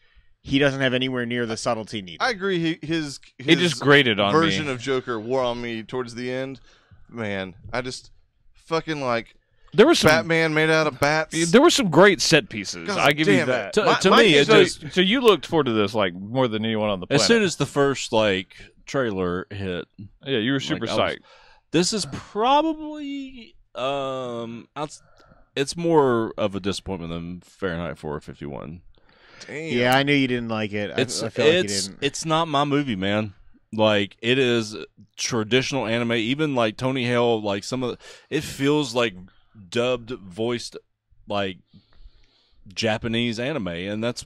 he doesn't have anywhere near the subtlety needed. I agree. His It just grated on version me. of Joker wore on me towards the end. Man, I just fucking like There was some Batman made out of bats. There were some great set pieces. God I give you damn that. it. To me, it so, just so you looked forward to this like more than anyone on the planet. as soon as the first like trailer hit, yeah, you were super like, I was- psyched. this is probably it's more of a disappointment than Fahrenheit 451. Damn. Yeah, I knew you didn't like it. I feel like you didn't. It's not my movie, man. Like it is traditional anime. Even like Tony Hale, like some of it feels like dubbed, voiced, like Japanese anime, and that's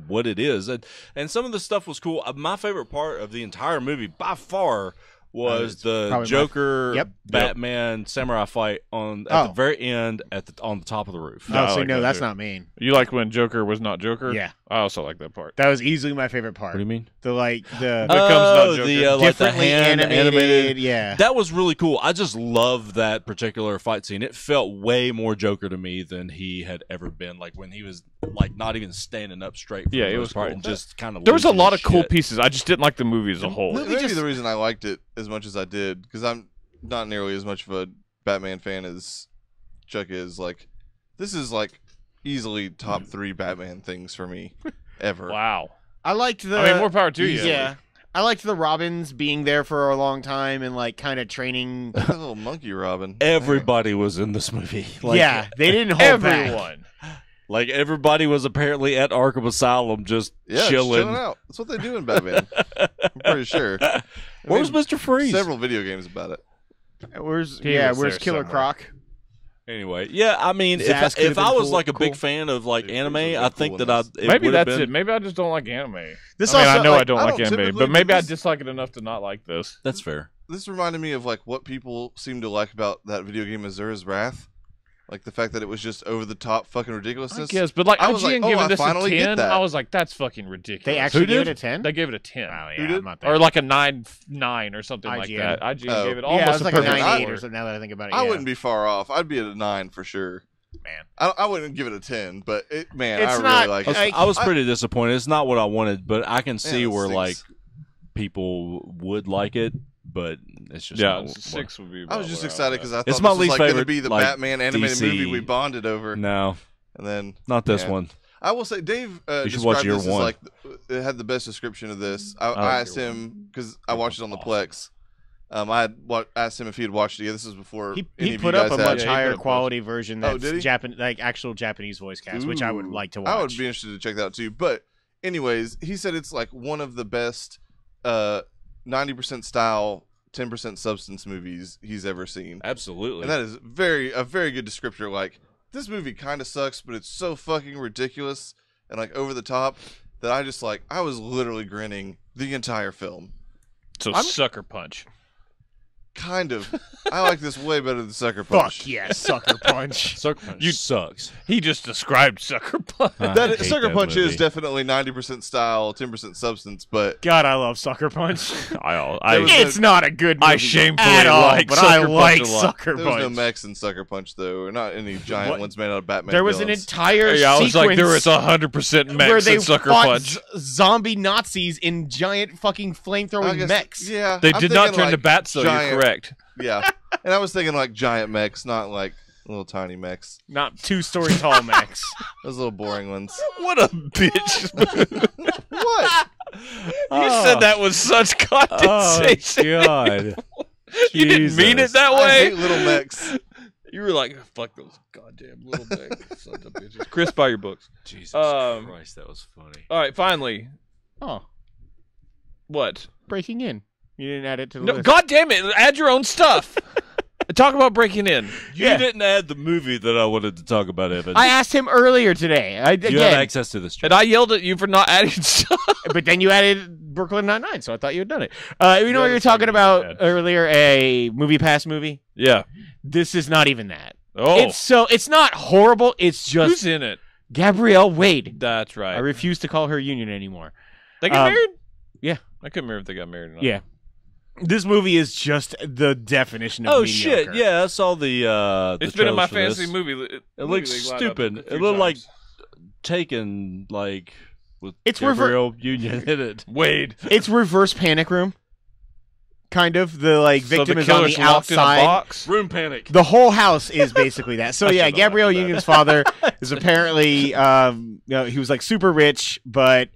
what it is. And some of the stuff was cool. My favorite part of the entire movie, by far, was the probably Joker Yep. Batman samurai fight at the very end on the top of the roof. No, I Oh, so like no, that that's too. not mean. You like when Joker was not Joker? Yeah. I also like that part. That was easily my favorite part. What do you mean? The Becomes not Joker. the like the differently hand animated. Yeah. That was really cool. I just love that particular fight scene. It felt way more Joker to me than he had ever been. Like when he was like not even standing up straight. For Yeah, the it most was part, cool. and just kind of. There was a lot of cool pieces. I just didn't like the movie as a whole. Maybe the reason I liked it as much as I did, because I'm not nearly as much of a Batman fan as Chuck is. Like, this is like easily top 3 Batman things for me ever. Wow. I liked the. I mean, more power to you. Yeah. I liked the Robins being there for a long time and like kind of training. That little monkey Robin. Everybody was in this movie. Like, yeah, they didn't hold back. Everyone. like everybody was apparently at Arkham Asylum, just Yeah, just chilling. out. That's what they do in Batman. I'm pretty sure. Where was made Mr. Freeze? Several video games about it. Where's He was where's there Killer somewhere. Croc? Anyway, yeah, I mean, Zaz could've if been I was cool- like a big cool. fan of like Dude, anime, Freeze was I really think cool that in it Maybe would've that's been, it. Maybe I just don't like anime. This I mean, also, I know like, I don't I like don't anime, typically, but maybe but I this- dislike it enough to not like this. That's fair. This reminded me of like what people seem to like about that video game Azura's Wrath. Like the fact that it was just over the top fucking I ridiculousness. guess, but like I was IGN like, oh, giving I this a finally get 10, that. I was like, that's fucking ridiculous. They actually Who gave it did? a 10. They gave it a 10. Oh Who yeah, did? I'm not there. Or like a 9 or something like IGN. that. IGN Oh. gave it yeah, almost it was like a perfect 9.8 score. or something. Now that I think about it, I yeah. wouldn't be far off. I'd be at a 9 for sure. Man. I wouldn't give it a 10, but I It's really not- like I it. was, I was pretty disappointed. It's not what I wanted, but I can see it where stinks. like people would like it, but it's just Yeah, not what- 6 would be. I about was just where excited was because at. I thought It's this my was least like going to favorite, be the like, Batman animated DC. movie we bonded over. No, And then not this yeah. one. I will say, Dave You should described watch Year this as One. like it had the best description of this. I Oh, asked Year him because I watched it on the Plex. I had asked him if he had watched it. Yeah, this is before He any of put you up guys a had. much Yeah, he higher put up quality version Oh, that's did he? like actual Japanese voice cast, which I would Ooh. like to watch. I would be interested to check that out too. But anyways, he said it's like one of the best 90% style, 10% substance movies he's ever seen. Absolutely. And that is a very good descriptor. Like, this movie kind of sucks, but it's so fucking ridiculous and like over the top that I was literally grinning the entire film. So Sucker Punch. Kind of. I like this way better than Sucker Punch. Fuck yeah, Sucker Punch. Sucker Punch sucks. He just described Sucker Punch. I That hate Sucker that Punch movie. is definitely 90% style, 10% substance, but God, I love Sucker Punch. There was It's not a good movie I shamefully at all, like but Sucker I Punch like a lot. Sucker there was no Punch. mechs in Sucker Punch though, or not any giant What? ones made out of Batman. There was an villains. entire Yeah, I was like, there was sequence 100% where mechs they in Sucker fought Punch. zombie Nazis in giant fucking I flamethrower guess- mechs. Yeah, They I'm did not thinking, turn to like, bats, though. giant- You're correct. Yeah, and I was thinking like giant mechs, not like little tiny mechs. Not 2-story tall mechs. Those little boring ones. What a bitch. What? You said that with such condensation. God. You didn't mean it that I way. hate little mechs. You were like, fuck those goddamn little sons of bitches. Chris, buy your books. Jesus Um, Christ, that was funny. All right, finally. Oh, What? breaking in. You didn't add it to the No, list. God damn it. Add your own stuff. Talk about breaking in. You didn't add the movie that I wanted to talk about, Evan. I asked him earlier today. you have Again, access to this. And I yelled at you for not adding stuff. but then you added Brooklyn Nine-Nine, so I thought you had done it. You know what you were that's talking something about you said. earlier, a movie pass movie? Yeah. This is not even that. Oh. It's not horrible. It's Who's just in it? Gabrielle Wade. That's right. I refuse to call her union anymore. They get married? yeah. I couldn't remember if they got married or not. Yeah. This movie is just the definition of mediocre. Shit! Yeah, I saw the. It's been in my trailers for fantasy this. movie. It looks stupid. It looked like Taken, like with Gabriel Union in it. Wade. It's reverse Panic Room. Kind of the victim is on killer's the locked in a outside. box? Room Panic. The whole house is basically that. So yeah, Gabrielle Union's father is apparently he was like super rich, but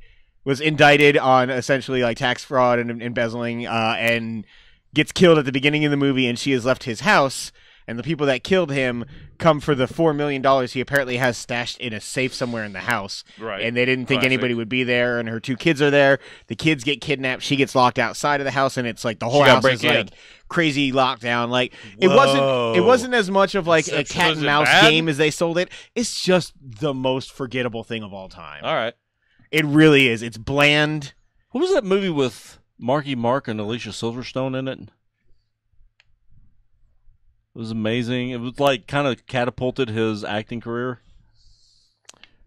was indicted on essentially like tax fraud and embezzling, and gets killed at the beginning of the movie, and she has left his house. And the people that killed him come for the $4 million he apparently has stashed in a safe somewhere in the house. Right. And they didn't think Classic. anybody would be there. And her 2 kids are there. The kids get kidnapped. She gets locked outside of the house, and it's like the whole She gotta house break is in. like crazy lockdown. Like Whoa. it wasn't as much of like a Inception. cat Was and it mouse bad? game as they sold it. It's just the most forgettable thing of all time. All right. It really is. It's bland. What was that movie with Marky Mark and Alicia Silverstone in it? It was amazing. It was like kind of catapulted his acting career.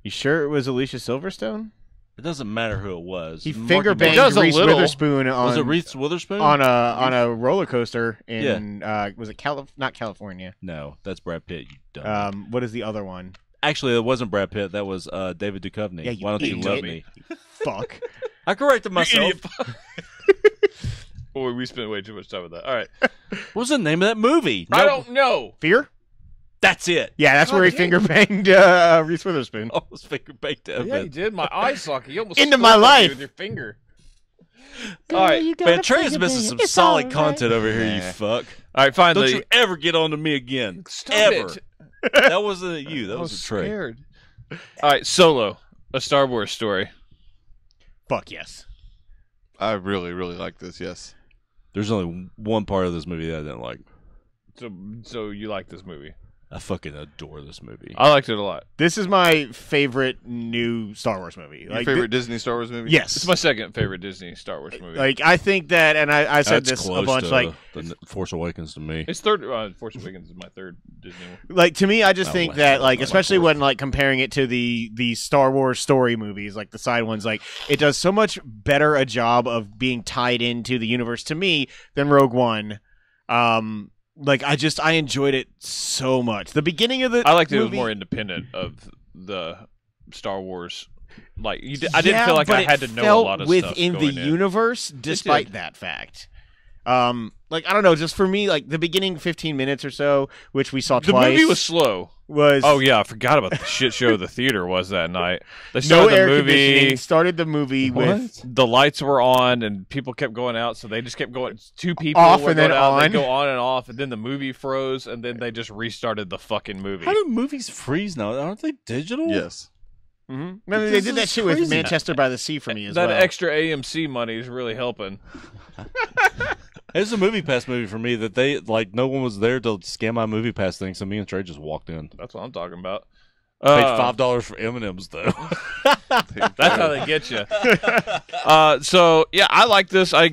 You sure it was Alicia Silverstone? It doesn't matter who it was. He Marky finger Mark- banged does a Reese little. Witherspoon Was it Reese Witherspoon? on a roller coaster in was it not California? No, that's Brad Pitt. You dumb. What is the other one? Actually, it wasn't Brad Pitt. That was David Duchovny. Yeah, you Why don't you idiot. love me? Fuck. I corrected myself. Boy, we spent way too much time with that. All right. What was the name of that movie? I don't know. Fear? That's it. Yeah, that's where he God finger banged Reese Witherspoon. Almost finger baked to Yeah, you did. My eye socket. You almost Into scooped my at me life. with your finger. All right. Man, Trey is missing some solid content over here, you Nah. fuck. All right. Don't Finally. you ever get on to me again. Stop ever. it. That wasn't you. That I was was a Trey. scared. All right. Solo. A Star Wars story. Fuck yes. I really, really like this. Yes. There's only one part of this movie that I didn't like. So you like this movie? I fucking adore this movie. I liked it a lot. This is my favorite new Star Wars movie. Your favorite Disney Star Wars movie? Yes. It's my second favorite Disney Star Wars movie. Like I think that, and I said That's this a close bunch. to Like the Force Awakens to me. It's third. Force Awakens is my third Disney one. Like to me, I just Oh, think wow. that like Not my especially fourth. when like comparing it to the Star Wars story movies, like the side ones, like it does so much better a job of being tied into the universe to me than Rogue One. Like I enjoyed it so much. The beginning of the I liked it. It was movie, more independent of the Star Wars. Like I didn't feel like but I it had to know a felt lot of stuff within the going in. universe, despite did. that fact. Like I don't know, just for me, like the beginning 15 minutes or so, which we saw The twice, movie was slow. was Oh yeah, I forgot about the shit show the theater was that night. They no started air the movie. conditioning. Started the movie with The lights were on and people kept going out, so they just kept going. 2 people Off were and then going out. They on. go on and off, and then the movie froze, and then they just restarted the fucking movie. How do movies freeze now? Aren't they digital? Yes. Mhm. I mean, they This did that is shit with crazy. Manchester by the Sea for me as that well. extra AMC money is really helping. It's a movie pass movie for me that they like. No one was there to scan my movie pass thing, so me and Trey just walked in. That's what I'm talking about. Paid $5 for M&Ms though. That's how they get you. So yeah, I like this. I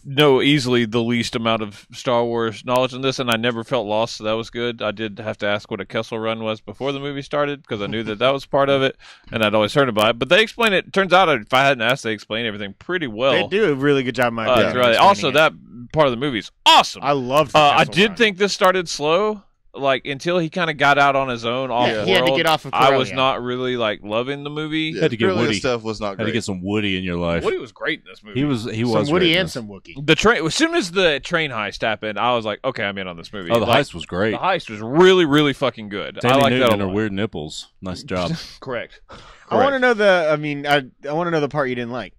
know easily the least amount of Star Wars knowledge in this, and I never felt lost. So that was good. I did have to ask what a Kessel Run was before the movie started because I knew that was part of it, and I'd always heard about it. But they explain it. Turns out, if I hadn't asked, they explain everything pretty well. They do a really good job, in my opinion. It's really- explaining also, it. that part of the movie is awesome. I loved. The I Kessel did Run. think this started slow. Like until he kind of got out on his own off Yeah, he had to world, get off of I was Corellia. not really like loving the movie. Yeah, Had to get Corellia Woody. stuff was not Had great. to get some Woody in your life. Woody was great in this movie. He was some Woody great in and this. some Wookiee. The train. As soon as the train heist happened, I was like, okay, I'm in on this movie. Oh, the Like, heist was great. The heist was really, really fucking good. Tandy I like Newton that and a her lot. weird nipples. Nice job. Correct. I want to know the. I mean, I want to know the part you didn't like.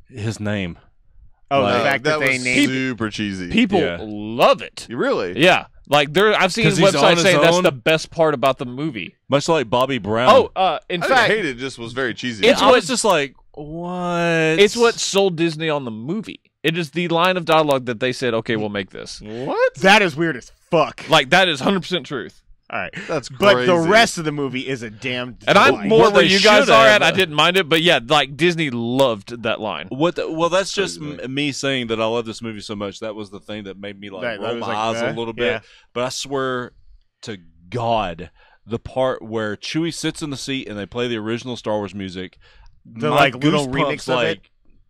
His name. Oh, Like- the fact that they was named. super cheesy. People Yeah. love it. You really? Yeah, like I've seen 'Cause he's on websites his saying that's own? the best part about the movie. Much like Bobby Brown. Oh, in I fact, didn't hate it. Just was very cheesy. It's I what- was just like, what? it's what sold Disney on the movie. It is the line of dialogue that they said, okay, we'll make this. What? That is weird as fuck. Like that is 100% truth. All right, That's but the crazy. rest of the movie is a damn. And I'm delight. more What where they you guys should are have- at. I didn't mind it, but yeah, like Disney loved that line. Well, that's just Crazy. me saying that I love this movie so much. That was the thing that made me like That roll was my like, eyes a little bit. yeah. But I swear to God, the part where Chewie sits in the seat and they play the original Star Wars music, The, my like, little goosebumps, remix of it?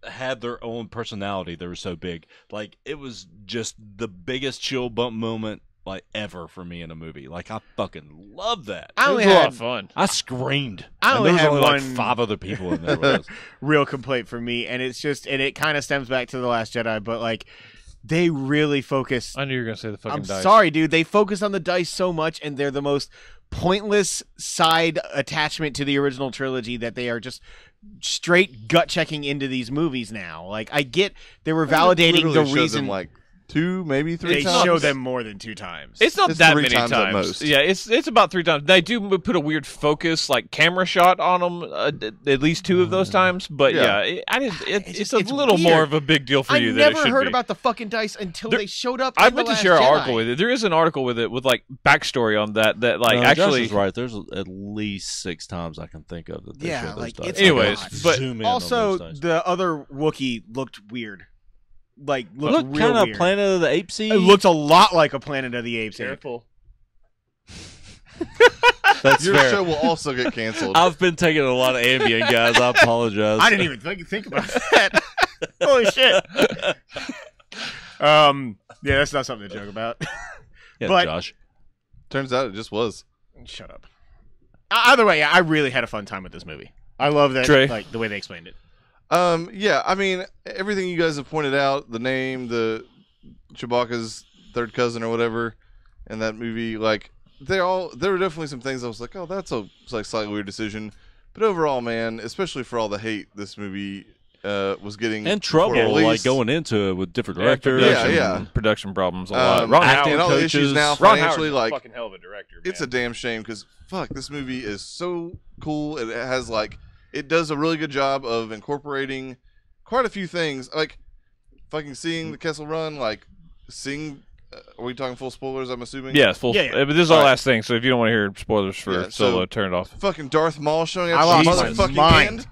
had their own personality. They were so big. Like, it was just the biggest chill bump moment like ever for me in a movie. Like, I fucking love that. It was a lot of fun. I screamed. I only and there had was only one like 5 other people in there with us. real complaint for me, and it kind of stems back to The Last Jedi, but like they really focus. I knew you were gonna say the fucking I'm dice. sorry, dude. They focus on the dice so much, and they're the most pointless side attachment to the original trilogy that they are just straight gut checking into these movies now. Like, I get they were validating the Literally showed reason. them, like 2, maybe 3 they times. show them more than 2 times. It's not It's that 3 many times times. at most. Yeah, it's about 3 times. They do put a weird focus, like camera shot on them, at least 2 of those times. But Yeah. it's a it's little weird. more of a big deal for I you than it never should heard be. about the fucking dice until There- they showed up. I in meant The to share Last an Jedi. article with it. There is an article with it with like backstory on that like No, actually. Josh is right. There's at least 6 times I can think of that they Yeah, showed those like, dice. it's Anyways, I but zoom in Also, on those dice. the other Wookiee looked weird. Like, looked Look real kind of weird. Planet of the Apes. It looked a lot like a Planet of the Apes. Careful. That's Your fair. show will also get canceled. I've been taking a lot of Ambien, guys. I apologize. I didn't even think about that. Holy shit. Yeah, that's not something to joke about. Yeah, but- Josh. Turns out it just was. Shut up. Either way, I really had a fun time with this movie. I love that, Trey? like the way they explained it. Yeah, I mean, everything you guys have pointed out, the name, the Chewbacca's third cousin or whatever, and that movie, like, there were definitely some things I was like, oh, that's a like slightly weird decision. But overall, man, especially for all the hate this movie was getting And before trouble, release, like going into it with different Yeah, directors. yeah. Production problems a lot. Um, Ron acting Howard, and all the coaches. issues now Ron financially, Howard's like, a fucking hell of a director. it's a man. damn shame because fuck, this movie is so cool. It has like it does a really good job of incorporating quite a few things, like fucking seeing the Kessel Run, like seeing. Are we talking full spoilers? I'm assuming. Yeah, it's full. Yeah, yeah. But this is our Alright. last thing, so if you don't want to hear spoilers for Yeah, so- Solo, turn it off. Fucking Darth Maul showing up. I at the lost my motherfucking mind. end.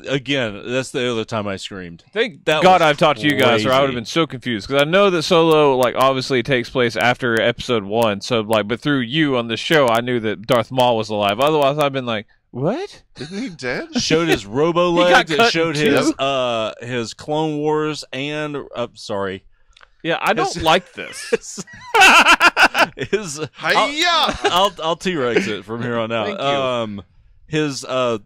Again, that's the other time I screamed. Thank That God was I've talked to you guys, or I would have crazy. been so confused because I know that Solo, like, obviously takes place after Episode 1. So, like, but through you on the show, I knew that Darth Maul was alive. Otherwise, I've been like, what? Isn't he dead? Showed his Robo He got legs. It cut showed in his Clone Wars and sorry, Yeah, I don't His- like this. his Hiya! I'll T-Rex it from here on out. Thank you.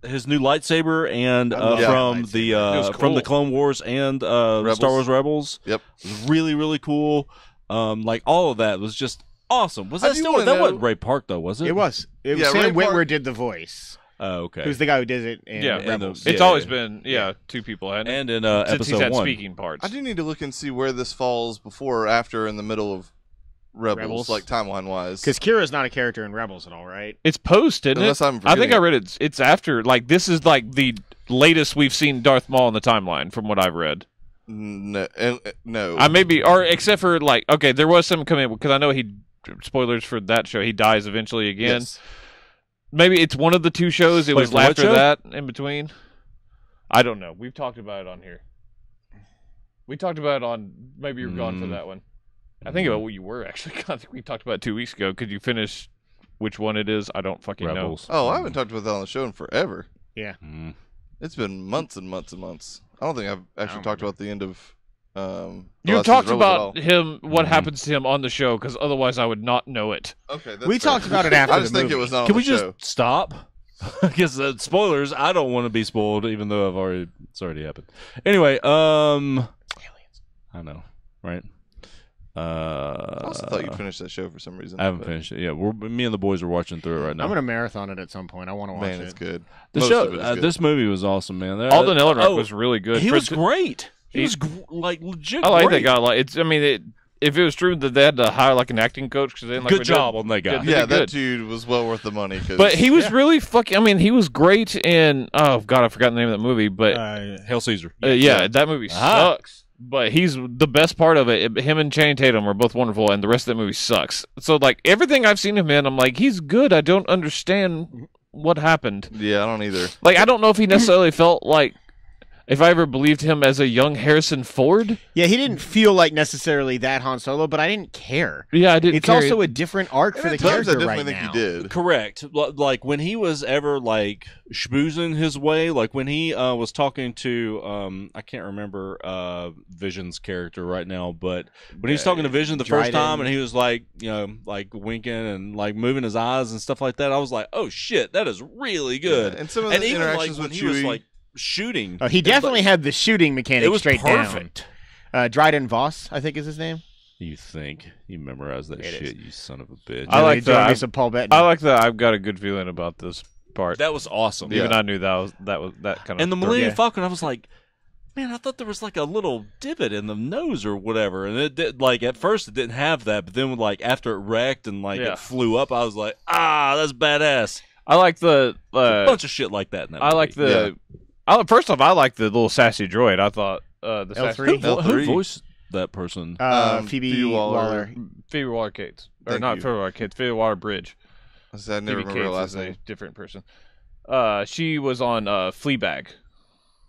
His new lightsaber and Yeah. from It was from the cool. Clone Wars and Rebels. Star Wars Rebels. Yep. Was really really cool. Like all of that was just awesome. Was I that do still wanna that know- wasn't Ray Park though? Was it? It was. It was Yeah, Sam Ray Park- Witwer did the voice. Oh, okay. Who's the guy who did it in Yeah, Rebels. It's Yeah, always yeah. been, two people. Hadn't it? and in Since episode he's had 1. speaking parts. I do need to look and see where this falls before or after in the middle of Rebels. Rebels? Like timeline wise. Because Kira's not a character in Rebels at all, right? It's post, isn't Unless it? I'm I think forgetting I read it. It's after. Like, this is like the latest we've seen Darth Maul in the timeline from what I've read. No, no. I maybe, or except for like, okay, there was some coming because I know spoilers for that show. He dies eventually again. Yes. Maybe it's one of the 2 shows. It Wait, was for what after show? that, in between. I don't know. We've talked about it on here. We talked about it on. Maybe you were gone for that one. I think about what you were actually. I think we talked about it 2 weeks ago. Could you finish which one it is? I don't fucking Rebels. Oh, I haven't talked about that on the show in forever. Mm. It's been months and months and months. I don't think I've actually don't talked about the end of. The You last talked season of Rebels about at him, what happens to him on the show, because otherwise I would not know it. all. Okay, that's We fair. talked about it after I just the think it movie. was not on Can the we just show. stop? Because spoilers, I don't want to be spoiled, even though it's already happened. Anyway, I know, right? I also thought you'd finish that show for some reason. I haven't but, finished it. Yeah, me and the boys are watching through it right now. I'm gonna marathon it at some point. I want to watch Man, it. it's good. The Most show, of it is good. this movie was awesome, man. Alden Ehrenreich oh, was really good. He For- was great. He he- was like legit. I like great. that guy. Like, it's. I mean, if it was true that they had to hire like an acting coach because they didn't like Good what he did, job on that guy. Good. Yeah, Pretty that dude was well worth the money. 'Cause But he was really fucking. I mean, he was great in. Oh God, I forgot the name of that movie. But Hail Caesar. yeah, that movie Ah. sucks. But he's the best part of it. Him and Channing Tatum are both wonderful, and the rest of that movie sucks. So like everything I've seen him in, I'm like, he's good. I don't understand what happened. Yeah, I don't either. Like I don't know if he necessarily felt like if I ever believed him as a young Harrison Ford. Yeah, he didn't feel like necessarily that Han Solo, but I didn't care. Yeah, I didn't. It's care. also a different arc for the character I right definitely think now. he did. Correct. Like when he was ever like schmoozing his way, like when he was talking to I can't remember Vision's character right now, but when he was talking to Vision the first time, and he was like, like winking and like moving his eyes and stuff like that, I was like, oh shit, that is really good. Yeah, and some of the even interactions like when with he was Chewie, like shooting, He definitely had the shooting mechanic it was straight perfect. down. Dryden Voss, I think is his name. You think you memorized that It shit, you son of a bitch. I like doing me that. some Paul Bettany. I like that. I've got a good feeling about this part. That was awesome. Even Yeah. I knew that kind of. And the Millennium Yeah. Falcon, I was like, man, I thought there was like a little divot in the nose or whatever, and it did, like at first it didn't have that, but then like after it wrecked and like Yeah. it flew up, I was like, that's badass. I like the. There's a bunch of shit like that in that I like movie. the. First off, I like the little sassy droid. I thought the L3? Who voiced that person? Phoebe Waller. Phoebe Waller-Cates, or Thank not you. Phoebe Waller-Cates, Phoebe Waller-Bridge. I never Phoebe remember her Cates last is name. a different person. She was on Fleabag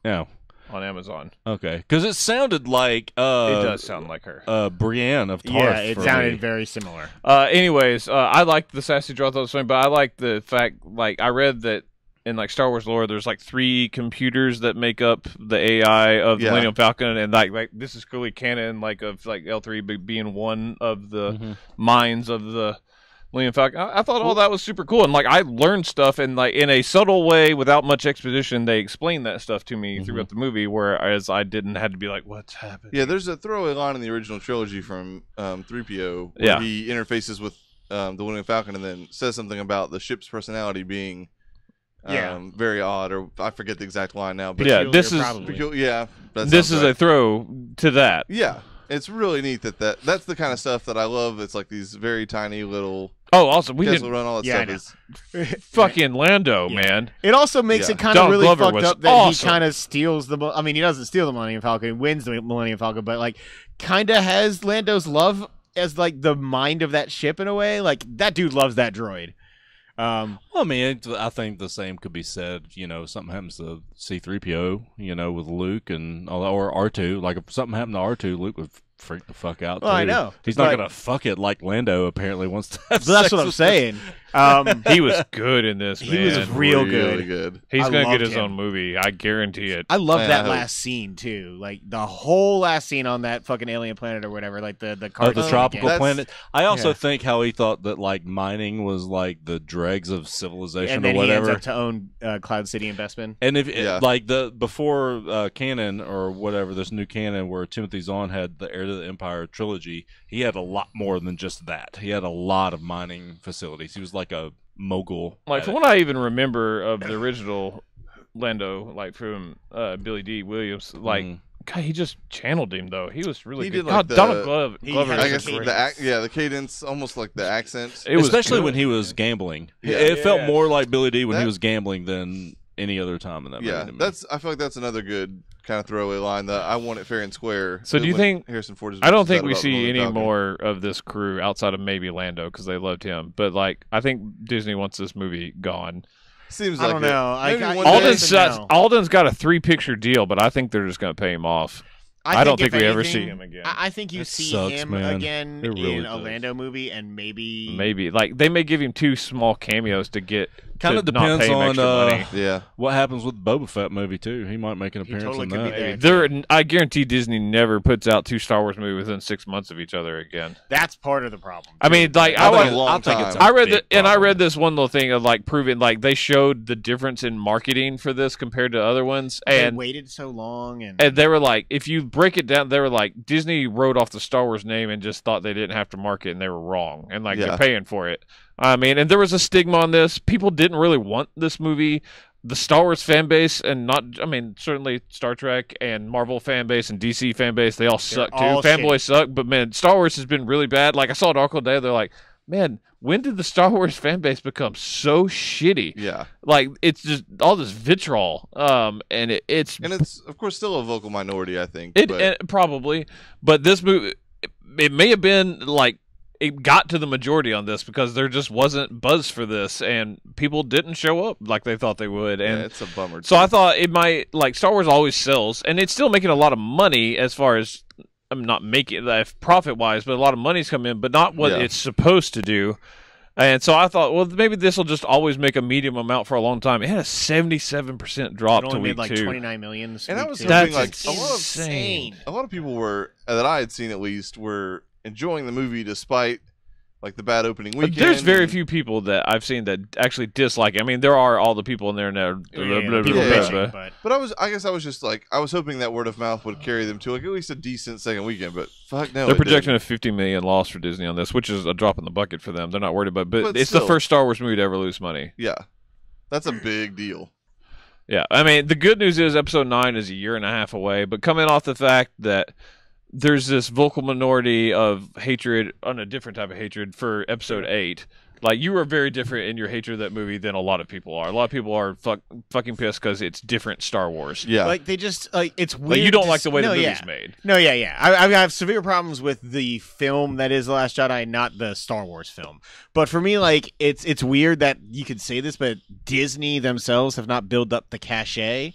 Yeah. on Amazon. Okay, because it sounded like It does sound like her. Brienne of Tarth. Yeah, it for sounded me. very similar. Anyways, I liked the sassy droid. I thought it was funny, but I like the fact, like, I read that in like Star Wars lore, there's like 3 computers that make up the AI of the Yeah. Millennium Falcon, and like this is clearly canon, like of like L3 being one of the minds of the Millennium Falcon. I thought all that was super cool, and like I learned stuff, and like in a subtle way, without much exposition, they explained that stuff to me throughout the movie, whereas I didn't have to be like, what's happening? Yeah, there's a throwaway line in the original trilogy from 3PO where Yeah. he interfaces with the Millennium Falcon and then says something about the ship's personality being very odd, or I forget the exact line now. But Yeah, this is yeah, that this sounds is right. a throw to that. Yeah, it's really neat that's the kind of stuff that I love. It's like these very tiny little Oh, also we Kessel didn't Run, all that Yeah, I stuff know. is fucking Lando, Yeah. man. It also makes Yeah. it kind of Donald really Glover fucked was up that awesome. he kind of steals the. I mean, he doesn't steal the Millennium Falcon; he wins the Millennium Falcon, but like, kind of has Lando's love as like the mind of that ship in a way. Like that dude loves that droid. Well, I mean, I think the same could be said. Something happens to C-3PO, with Luke and all that, or R2. Like if something happened to R2, Luke would freak the fuck out. Well, I too. know, He's not but- gonna fuck it like Lando apparently wants to. Have So that's sex what I'm with saying. He was good in this, man. He was real really good. good. He's I gonna get loved his him. own movie. I guarantee it. I love Yeah, that I hope- last scene too. Like the whole last scene on that fucking alien planet or whatever. Like the Of card the scene tropical again. That's- planet. I also Yeah. think how he thought that like mining was like the dregs of civilization and or then he ends whatever. up to own Cloud City and Bespin. And if Yeah. like the before canon or whatever, this new canon where Timothy Zahn had the Heir to the Empire trilogy, he had a lot more than just that. He had a lot of mining facilities. He was like a mogul. Like at from it. what I even remember of the original Lando, like from Billy D. Williams, like God, he just channeled him though. He was really He good. did, like, God, the- Donald Glover. he Glover had I is guess great. the cadence, almost like the accent. It was especially good. when he was gambling. Yeah. It felt Yeah. more like Billy D when he That- was gambling than any other time in that Yeah, movie. to me. I feel like that's another good kind of throwaway line. That I want it fair and square. So do you when think- Harrison Ford is I don't bitches think out we about the see Millennium any Falcon? more of this crew outside of maybe Lando because they loved him. But like, I think Disney wants this movie gone. Seems I like don't it. know. Maybe I- one Alden's day- Yes and no. Alden's got a 3-picture deal, but I think they're just going to pay him off. I don't if think we ever anything, see him again. I think you That see sucks, him man. again It really in does. a Lando movie, and Maybe like they may give him 2 small cameos to get. Kind to of not depends pay him on extra money. Yeah, what happens with Boba Fett movie too. He might make an appearance totally in could be that. there. I guarantee Disney never puts out 2 Star Wars movies within 6 months of each other again. That's part of the problem. I mean, like I I, think was- a long think time. it's a I read big that, and I problem. read this one little thing of like proving like they showed the difference in marketing for this compared to other ones, They and waited so long, and they were like, if you break it down, they were like Disney wrote off the Star Wars name and just thought they didn't have to market, and they were wrong, and like Yeah. they're paying for it. I mean, and there was a stigma on this. People didn't really want this movie. The Star Wars fan base, and certainly Star Trek and Marvel fan base and DC fan base, they all suck too. all Fanboys suck, but man, Star Wars has been really bad. Like I saw an article today, they're like, man, when did the Star Wars fan base become so shitty? yeah, Like it's just all this vitriol, and it's and it's of course still a vocal minority. I think it but probably, but this movie, it may have been like it got to the majority on this because there just wasn't buzz for this, and people didn't show up like they thought they would. And yeah, it's a bummer. so I thought it might, like, Star Wars always sells, and it's still making a lot of money as far as, I'm not making profit wise, but a lot of money's come in, but not what it's supposed to do. And so I thought, well, maybe this will just always make a medium amount for a long time. It had a 77% drop to week made like 2. 29 million. And I was That's hoping, like, insane. a lot of people were, that I had seen at least, were enjoying the movie despite like the bad opening weekend. There's very few people that I've seen that actually dislike it. I mean, there are all the people in there now. But I guess I was just like, I was hoping that word of mouth would carry them to like at least a decent second weekend. But fuck no, they're projecting a $50 million loss for Disney on this, which is a drop in the bucket for them. They're not worried about it, but it's still the first Star Wars movie to ever lose money. Yeah, that's a big deal. Yeah, I mean, the good news is Episode 9 is a year and a half away, but coming off the fact that there's this vocal minority of hatred, on a different type of hatred, for Episode 8. Like, you are very different in your hatred of that movie than a lot of people are. A lot of people are fucking pissed because it's different Star Wars. Yeah. Like, they just, like, it's weird. Like, you don't like the way the movie's made. No, yeah. I have severe problems with the film that is The Last Jedi, not the Star Wars film. But for me, like, it's weird that you could say this, but Disney themselves have not built up the cachet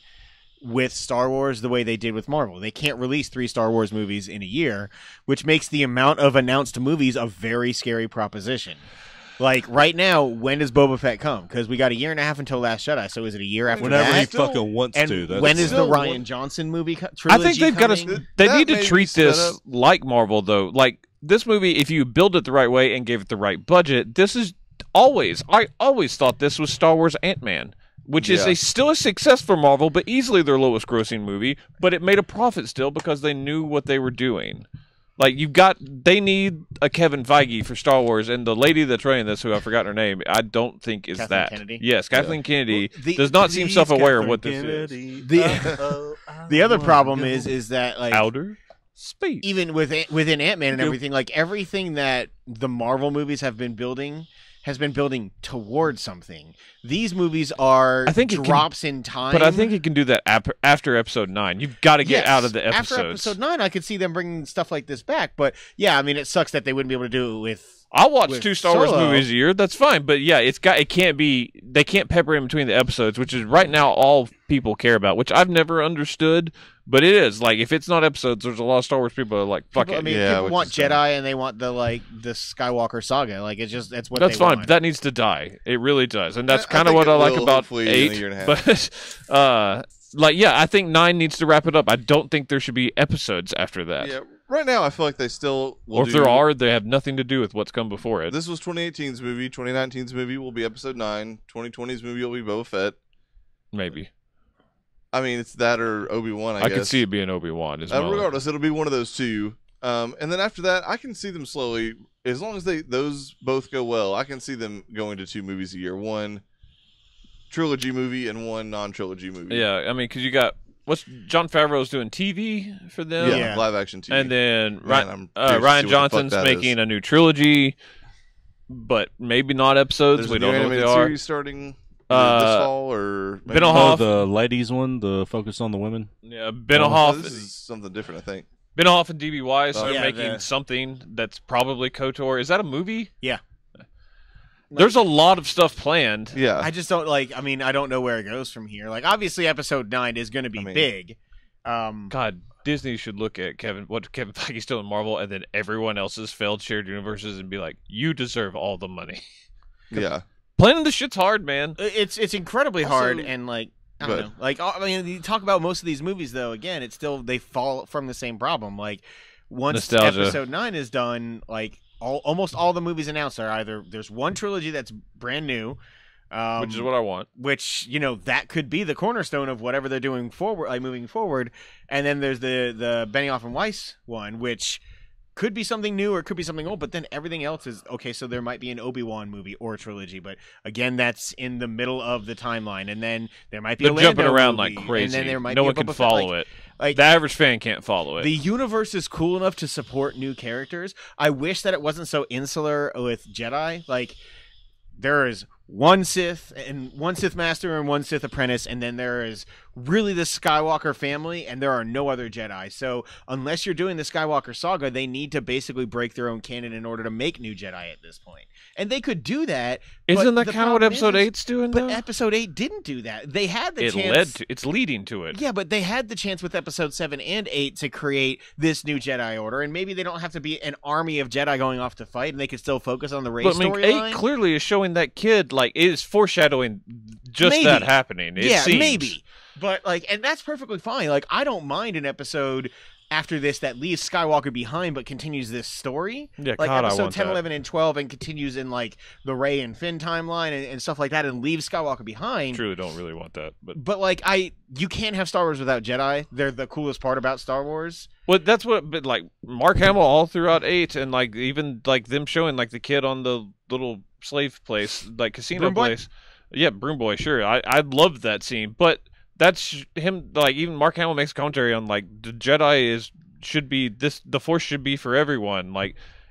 with Star Wars the way they did with Marvel. They can't release 3 Star Wars movies in a year, which makes the amount of announced movies a very scary proposition. Like, right now, when does Boba Fett come? Because we got a year and a half until Last Jedi, so is it a year after Whenever that? he fucking wants and to. When is the Ryan Johnson movie trilogy I think they've got to. They need to treat this like Marvel, though. Like, this movie, if you build it the right way and gave it the right budget, this is I always thought this was Star Wars Ant-Man, which is still a success for Marvel, but easily their lowest grossing movie, but it made a profit still because they knew what they were doing. Like, they need a Kevin Feige for Star Wars, and the lady that's running this, who I've forgotten her name, I don't think is Kathleen that. Kennedy? Yes, Kathleen Kennedy does not seem self-aware of what this is. The other problem is that, like, Outer space. even within Ant-Man and everything, like, everything that the Marvel movies have been building has been building towards something. These movies are drops in time. But I think it can do that after Episode 9. You've got to get out of the episodes. After Episode 9, I could see them bringing stuff like this back. But, yeah, I mean, it sucks that they wouldn't be able to do it with... I'll watch 2 Star Wars movies a year. That's fine. But, yeah, it can't be... They can't pepper in between the episodes, which is right now all people care about, which I've never understood. But it is. Like, if it's not episodes, there's a lot of Star Wars people are like, fuck it. I mean, people want Jedi and they want the Skywalker saga. Like, it's just, that's what that's they fine, want. but that needs to die. It really does. And that's kind of what I like about 8. But, I think 9 needs to wrap it up. I don't think there should be episodes after that. Yeah, right now I feel like they still will. Or if there are, they have nothing to do with what's come before it. This was 2018's movie. 2019's movie will be Episode 9. 2020's movie will be Boba Fett. Maybe. I mean, it's that or Obi-Wan, I guess. I can see it being Obi-Wan as well. Regardless, it'll be one of those two. And then after that, I can see them slowly, as long as those both go well, I can see them going to 2 movies a year. 1 trilogy movie and 1 non-trilogy movie. Yeah, I mean, because you got... Jon Favreau's doing TV for them? Yeah, live-action TV. And then Ryan Johnson's making a new trilogy, but maybe not episodes. We don't know what they are. Series starting... this fall or Benohoff, the ladies one, the focus on the women. Yeah, Benohoff. This is something different, I think. Benohoff and DB Weiss are making something that's probably KOTOR. Is that a movie? Yeah. There's a lot of stuff planned. Yeah. I just don't I mean, I don't know where it goes from here. Like, obviously, Episode 9 is going to be big. God, Disney should look at Kevin Feige's doing in Marvel, and then everyone else's failed shared universes, and be like, you deserve all the money. Yeah. Planning this shit's hard, man. It's incredibly hard, and like I don't know. Like, I mean, you talk about most of these movies, though. Again, it's still they fall from the same problem. Like, once nostalgia. Episode 9 is done, like almost all the movies announced are either there's one trilogy that's brand new, which is what I want. Which that could be the cornerstone of whatever they're doing forward, like moving forward. And then there's the Benioff and Weiss one, which could be something new or it could be something old, but then everything else is okay. So there might be an Obi-Wan movie or a trilogy, but again, that's in the middle of the timeline. And then there might be a Lando jumping around movie, like crazy. and then there might no be one can follow it. Like, the average fan can't follow it. The universe is cool enough to support new characters. I wish that it wasn't so insular with Jedi. Like, there is one Sith and one Sith Master and one Sith Apprentice, and then there is really the Skywalker family, and there are no other Jedi. So unless you're doing the Skywalker saga, they need to basically break their own canon in order to make new Jedi at this point. And they could do that. Isn't that kind of what Episode 8's doing? But though? Episode 8 didn't do that. They had the chance. Led to. It's leading to it. Yeah, but they had the chance with Episode 7 and 8 to create this new Jedi Order, and maybe they don't have to be an army of Jedi going off to fight, and they could still focus on the Rey storyline. 8 clearly is showing that kid is foreshadowing just that happening. It seems. Maybe. But and that's perfectly fine. I don't mind an episode after this that leaves Skywalker behind but continues this story. Yeah, God, episode 10, that. 11, and 12 and continues in the Rey and Finn timeline and stuff like that and leaves Skywalker behind. Truly don't really want that. But you can't have Star Wars without Jedi. They're the coolest part about Star Wars. Well, that's what, but Mark Hamill all throughout 8 and even them showing the kid on the little slave place, casino Broom Boy? place. Yeah, Broom Boy, sure. I loved that scene, but that's him. Even Mark Hamill makes commentary on the Jedi should be this. The Force should be for everyone.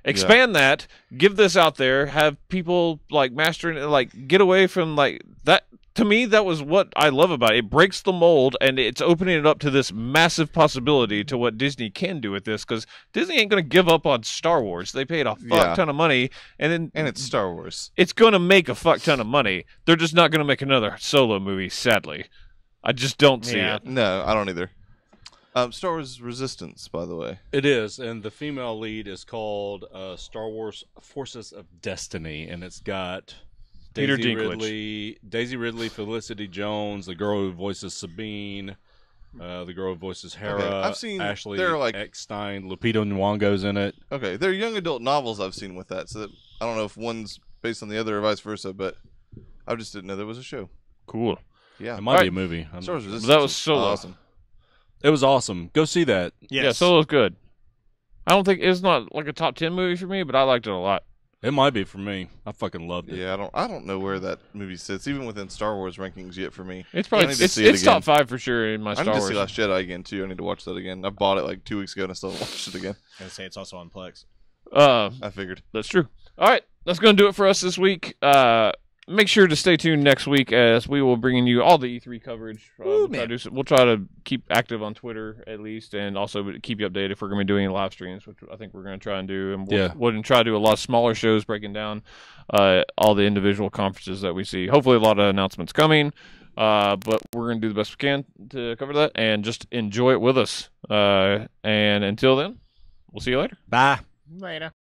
Expand that. Give this out there. Have people mastering it. Get away from that. To me, that was what I love about it. It breaks the mold, and it's opening it up to this massive possibility to what Disney can do with this. Because Disney ain't going to give up on Star Wars. They paid a fuck ton of money, and it's Star Wars. It's going to make a fuck ton of money. They're just not going to make another Solo movie, sadly. I just don't see it. No, I don't either. Star Wars Resistance, by the way. It is, and the female lead is called Star Wars Forces of Destiny, and it's got Daisy Ridley, Felicity Jones, the girl who voices Sabine, the girl who voices Hera, Okay, I've seen Ashley they're Eckstein, Lupita Nyong'o's in it. Okay, they're young adult novels I've seen with that, so that, I don't know if one's based on the other or vice versa, but I just didn't know there was a show. Cool. Yeah, it might be a movie. Star Wars Resistance that was Solo. awesome. It was awesome. Go see that. Yes. Yeah, Solo's good. I don't think it's not a top 10 movie for me, but I liked it a lot. It might be for me. I fucking loved it. Yeah, I don't know where that movie sits, even within Star Wars rankings yet for me. It's probably it's top 5 for sure in my Star I need Wars. to see Last Jedi again too. I need to watch that again. I bought it 2 weeks ago and I still haven't watched it again. I was gonna say it's also on Plex. I figured. That's true. All right, that's going to do it for us this week. Make sure to stay tuned next week as we will bring you all the E3 coverage. We'll try to keep active on Twitter at least, and also keep you updated if we're going to be doing any live streams, which I think we're going to try and do. And we'll try to do a lot of smaller shows breaking down all the individual conferences that we see. Hopefully a lot of announcements coming, but we're going to do the best we can to cover that, and just enjoy it with us. And until then, we'll see you later. Bye. Later.